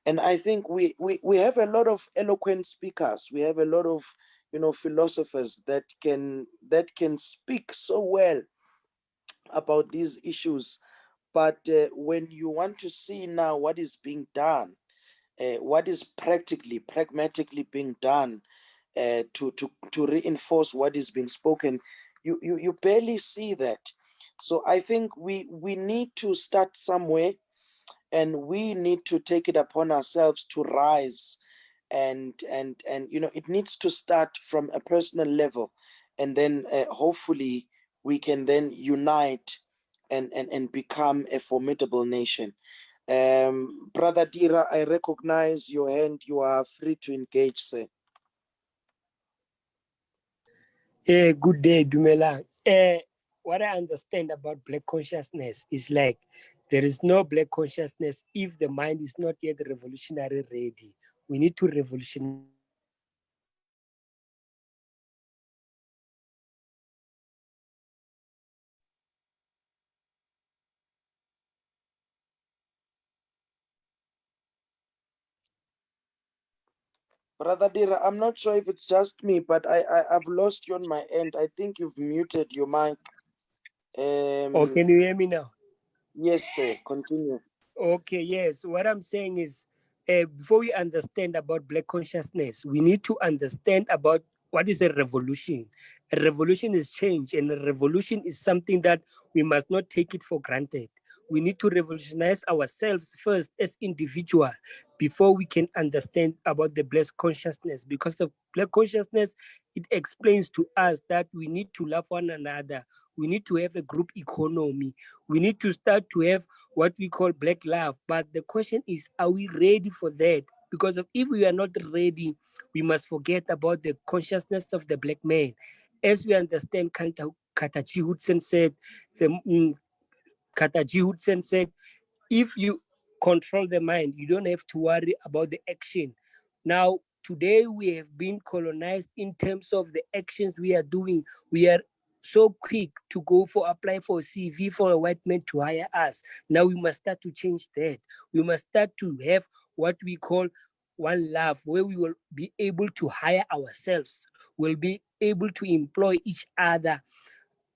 And I think we have a lot of eloquent speakers. We have a lot of philosophers that can speak so well about these issues. But when you want to see now what is being done, what is pragmatically being done to reinforce what is being spoken, you barely see that. So I think we need to start somewhere, and we need to take it upon ourselves to rise, and it needs to start from a personal level, and then hopefully we can then unite and become a formidable nation. Brother Dira, I recognize your hand. You are free to engage, sir. Good day, Dumela. What I understand about Black consciousness is like there is no Black consciousness if the mind is not yet revolutionary ready. We need to revolutionize. Brother Dira, I'm not sure if it's just me, but I've lost you on my end. I think you've muted your mic. Or can you hear me now? Yes, sir. Continue. Okay, yes. What I'm saying is, before we understand about Black consciousness, we need to understand about what is a revolution. A revolution is change, and a revolution is something that we must not take it for granted. We need to revolutionize ourselves first as individual before we can understand about the Black consciousness. Because of Black consciousness, it explains to us that we need to love one another. We need to have a group economy. We need to start to have what we call Black love. But the question is, are we ready for that? Because if we are not ready, we must forget about the consciousness of the Black man. As we understand, Kataji Hudson said, if you control the mind, you don't have to worry about the action. Now, today we have been colonized in terms of the actions we are doing. We are so quick to go for apply for a CV for a white man to hire us. Now we must start to change that. We must start to have what we call one love, where we will be able to hire ourselves. We'll be able to employ each other.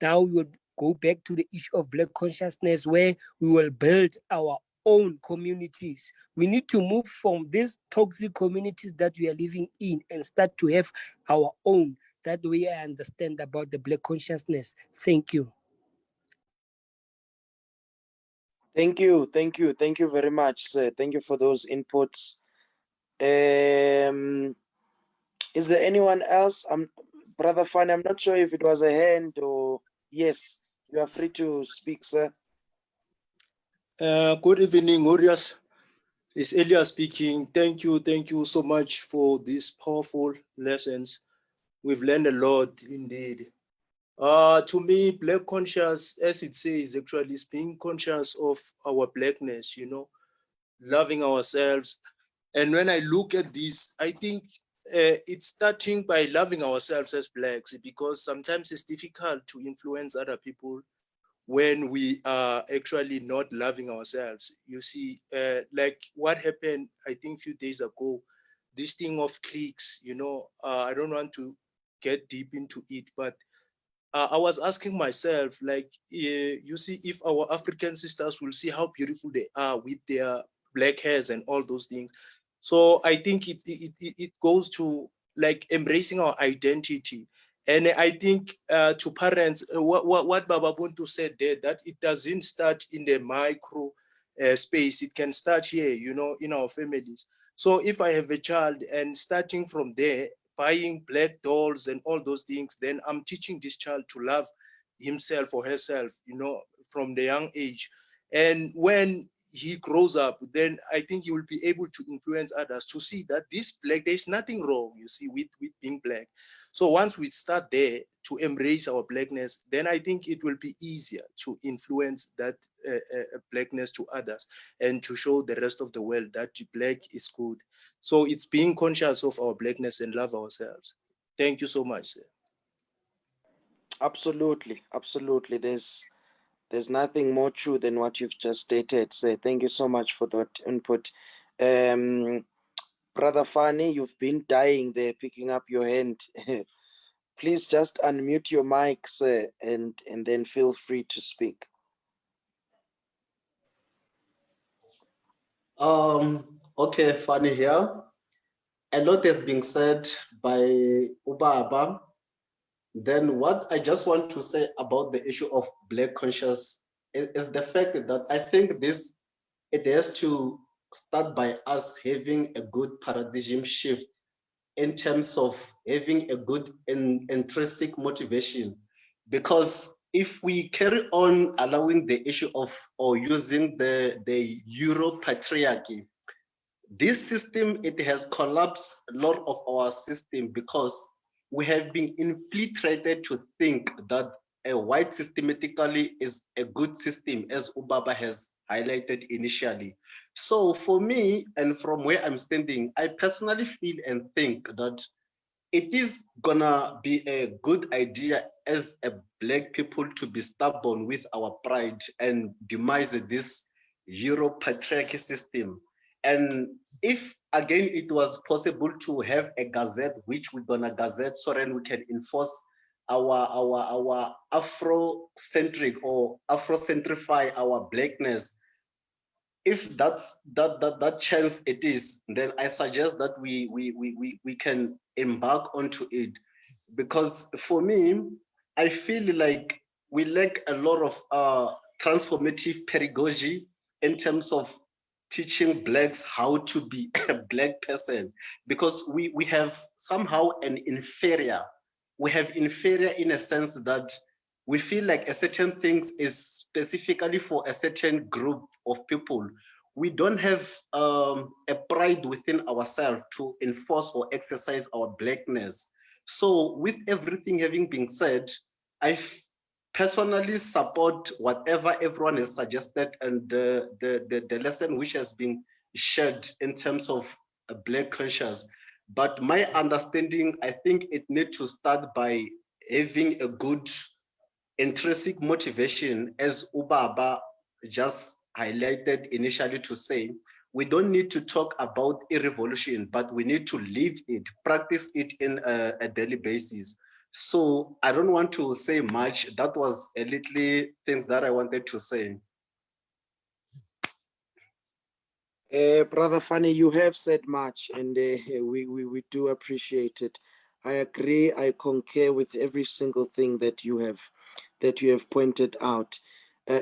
Now we will go back to the issue of Black consciousness, where we will build our own communities. We need to move from these toxic communities that we are living in and start to have our own. That way I understand about the Black consciousness. Thank you. Thank you very much, sir. Thank you for those inputs. Is there anyone else? Brother Fani, I'm not sure if it was a hand or yes. You are free to speak, sir. Good evening, warriors. It's Elias speaking. Thank you so much for these powerful lessons. We've learned a lot indeed. To me, Black conscious, as it says, actually is being conscious of our Blackness, loving ourselves. And when I look at this, I think it's starting by loving ourselves as Blacks, because sometimes it's difficult to influence other people when we are actually not loving ourselves. You see, like what happened, I think a few days ago, this thing of cliques, I don't want to get deep into it, but I was asking myself, like, you see, if our African sisters will see how beautiful they are with their black hairs and all those things. So I think it goes to like embracing our identity. And I think to parents, what Baba Buntu said there, that it doesn't start in the micro space. It can start here, in our families. So if I have a child and starting from there, buying black dolls and all those things, then I'm teaching this child to love himself or herself, from the young age. And when he grows up, then I think he will be able to influence others to see that this black, there's nothing wrong, you see, with being black. So once we start there to embrace our blackness, then I think it will be easier to influence that blackness to others and to show the rest of the world that black is good. So it's being conscious of our blackness and love ourselves. Thank you so much, sir. Absolutely. There's nothing more true than what you've just stated. So thank you so much for that input. Brother Fani, you've been dying there, picking up your hand. Please just unmute your mic, sir, and then feel free to speak. Okay, Fani here. A lot has been said by Ubaba. Then what I just want to say about the issue of Black conscious is the fact that I think it has to start by us having a good paradigm shift in terms of having a good intrinsic motivation. Because if we carry on allowing the issue of or using the Euro patriarchy, this system, it has collapsed a lot of our system because we have been infiltrated to think that a white systematically is a good system, as Ubaba has highlighted initially. So for me, and from where I'm standing, I personally feel and think that it is gonna be a good idea as a Black people to be stubborn with our pride and demise this Euro patriarchy system. And if again it was possible to have a gazette which we're gonna gazette so then we can enforce our Afrocentric or Afrocentrify our blackness, if that chance it is, then I suggest that we can embark onto it. Because for me, I feel like we lack a lot of transformative pedagogy in terms of teaching blacks how to be a black person, because we have somehow an inferior, we have inferior in a sense that we feel like a certain things is specifically for a certain group of people. We don't have a pride within ourselves to enforce or exercise our blackness. So with everything having been said, I personally support whatever everyone has suggested and the lesson which has been shared in terms of black conscious. But my understanding, I think it needs to start by having a good intrinsic motivation, as Ubaba just highlighted initially to say, we don't need to talk about a revolution, but we need to live it, practice it in a daily basis. So I don't want to say much. That was a little things that I wanted to say. Brother Fanny, you have said much, and we do appreciate it. I agree. I concur with every single thing that you have pointed out.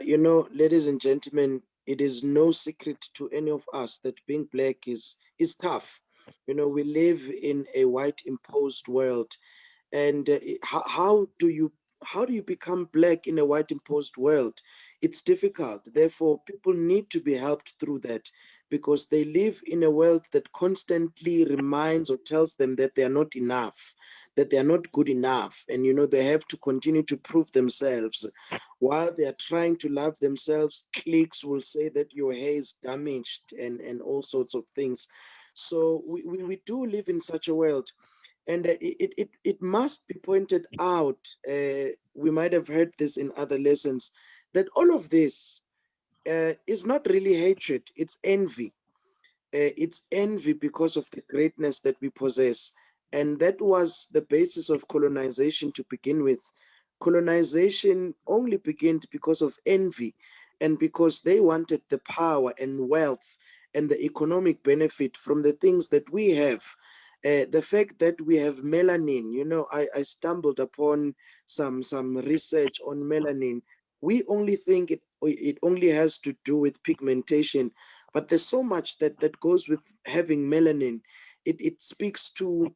You know, ladies and gentlemen, it is no secret to any of us that being black is tough. You know, we live in a white imposed world, and how do you become black in a white imposed world? It's difficult. Therefore, people need to be helped through that, because they live in a world that constantly reminds or tells them that they are not enough, that they are not good enough, and you know, they have to continue to prove themselves. While they are trying to love themselves, cliques will say that your hair is damaged and all sorts of things. So we do live in such a world. And it must be pointed out, we might have heard this in other lessons, that all of this is not really hatred, it's envy. It's envy because of the greatness that we possess. And that was the basis of colonization to begin with. Colonization only began because of envy, and because they wanted the power and wealth and the economic benefit from the things that we have. The fact that we have melanin, you know, I stumbled upon some research on melanin. We only think it only has to do with pigmentation, but there's so much that goes with having melanin. It speaks to,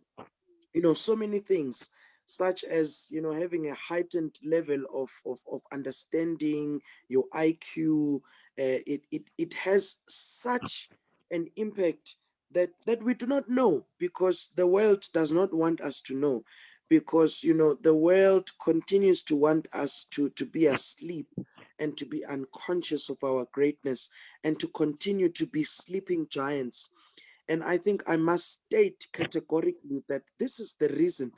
you know, so many things, such as, you know, having a heightened level of understanding, your IQ. It has such an impact that we do not know, because the world does not want us to know, because, you know, the world continues to want us to be asleep and to be unconscious of our greatness, and to continue to be sleeping giants. And I think I must state categorically that this is the reason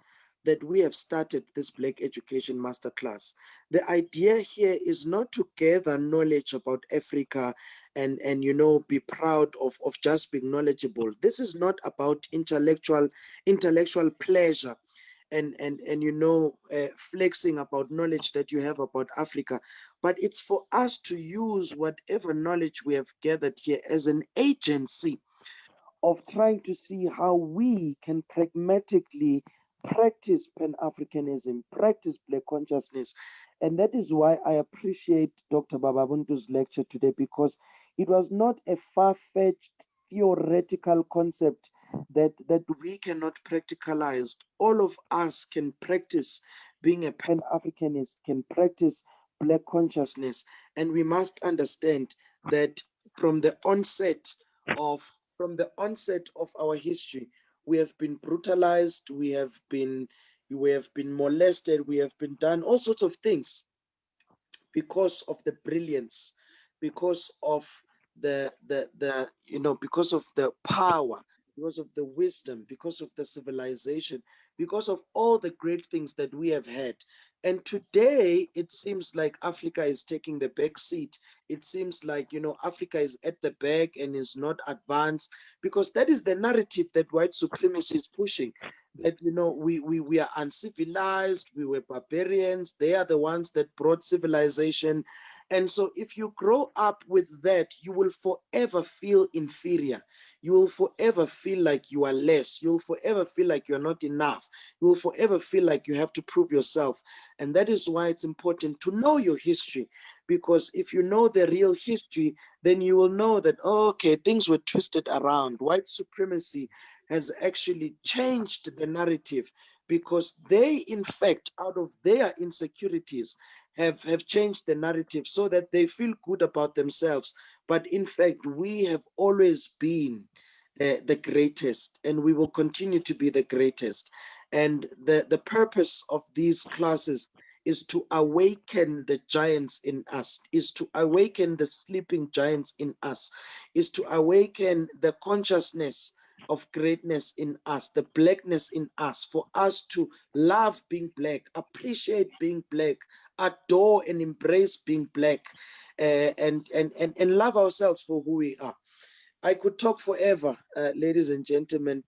that we have started this Black Education Masterclass. The idea here is not to gather knowledge about Africa and you know, be proud of just being knowledgeable. This is not about intellectual pleasure and you know, flexing about knowledge that you have about Africa, but it's for us to use whatever knowledge we have gathered here as an agency of trying to see how we can pragmatically practice Pan-Africanism, practice Black consciousness. And that is why I appreciate Dr. Bababuntu's lecture today, because it was not a far-fetched theoretical concept that we cannot practicalize. All of us can practice being a Pan-Africanist, can practice Black consciousness. And we must understand that from the onset of our history, we have been brutalized, we have been molested, we have been done all sorts of things because of the brilliance, because of the you know, because of the power, because of the wisdom, because of the civilization, because of all the great things that we have had. And today it seems like Africa is taking the back seat. It seems like, you know, Africa is at the back and is not advanced, because that is the narrative that white supremacy is pushing. that, you know, we are uncivilized, we were barbarians, they are the ones that brought civilization. And so if you grow up with that, you will forever feel inferior. You will forever feel like you are less. You'll forever feel like you're not enough. You will forever feel like you have to prove yourself. And that is why it's important to know your history, because if you know the real history, then you will know that, oh, okay, things were twisted around. White supremacy has actually changed the narrative, because they, in fact, out of their insecurities, have changed the narrative so that they feel good about themselves. But in fact, we have always been the greatest, and we will continue to be the greatest. And the purpose of these classes is to awaken the giants in us, is to awaken the sleeping giants in us, is to awaken the consciousness of greatness in us, the blackness in us, for us to love being black, appreciate being black, adore and embrace being black, and love ourselves for who we are. I could talk forever, ladies and gentlemen,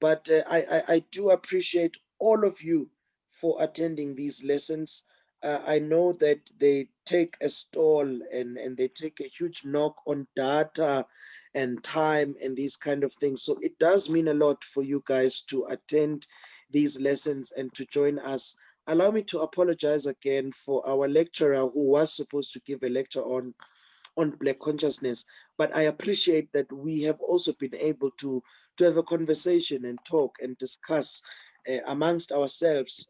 but I do appreciate all of you for attending these lessons. I know that they take a toll, and they take a huge knock on data and time and these kind of things. So it does mean a lot for you guys to attend these lessons and to join us. Allow me to apologize again for our lecturer who was supposed to give a lecture on Black consciousness, but I appreciate that we have also been able to have a conversation and talk and discuss amongst ourselves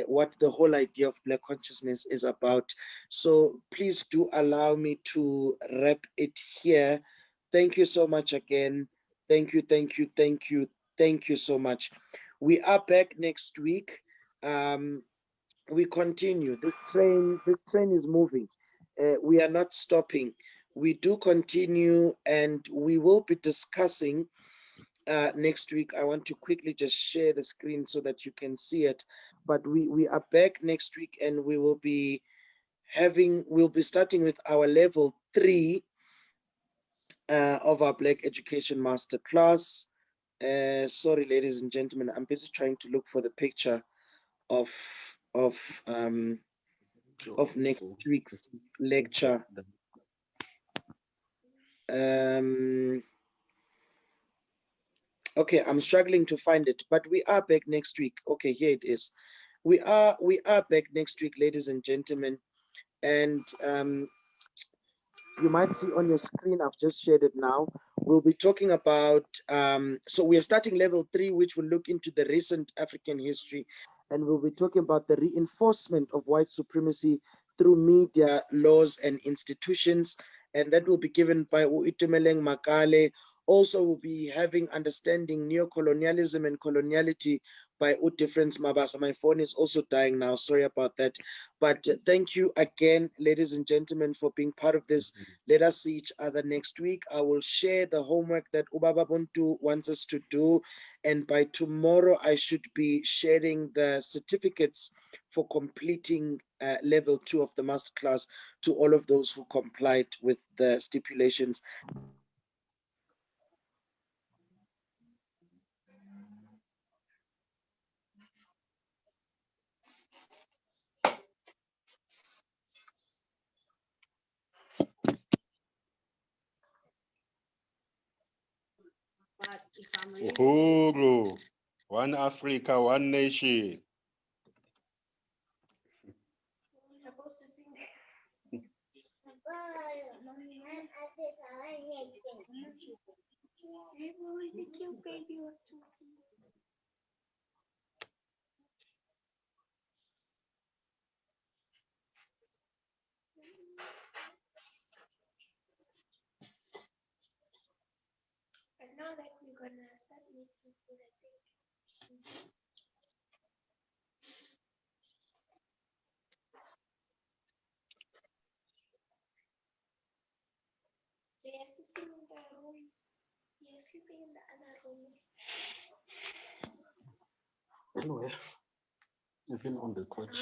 what the whole idea of Black consciousness is about. So please do allow me to wrap it here. Thank you so much again. Thank you, thank you, thank you, thank you so much. We are back next week. We continue. This train is moving. We are not stopping. We do continue, and we will be discussing next week. I want to quickly just share the screen so that you can see it. But we are back next week, and we will be we'll be starting with our level 3 of our Black Education Masterclass. Sorry, ladies and gentlemen, I'm busy trying to look for the picture of next week's lecture. Okay, I'm struggling to find it, but we are back next week. Okay, here it is. We are back next week, ladies and gentlemen, and you might see on your screen, I've just shared it now. We'll be talking about, so we are starting level 3, which will look into the recent African history, and we'll be talking about the reinforcement of white supremacy through media, laws, and institutions, and that will be given by Uitumeleng Makale. Also, we'll be having understanding neocolonialism and coloniality by Udifference Mabasa. My phone is also dying now, sorry about that. But thank you again, ladies and gentlemen, for being part of this. Let us see each other next week. I will share the homework that Ubaba Buntu wants us to do. And by tomorrow, I should be sharing the certificates for completing level 2 of the masterclass to all of those who complied with the stipulations. Uhuru, one Africa, one nation. And now that we're gonna start making food, I think. So you're sitting in the room. You're sleeping in the other room. Anyway, even on the couch.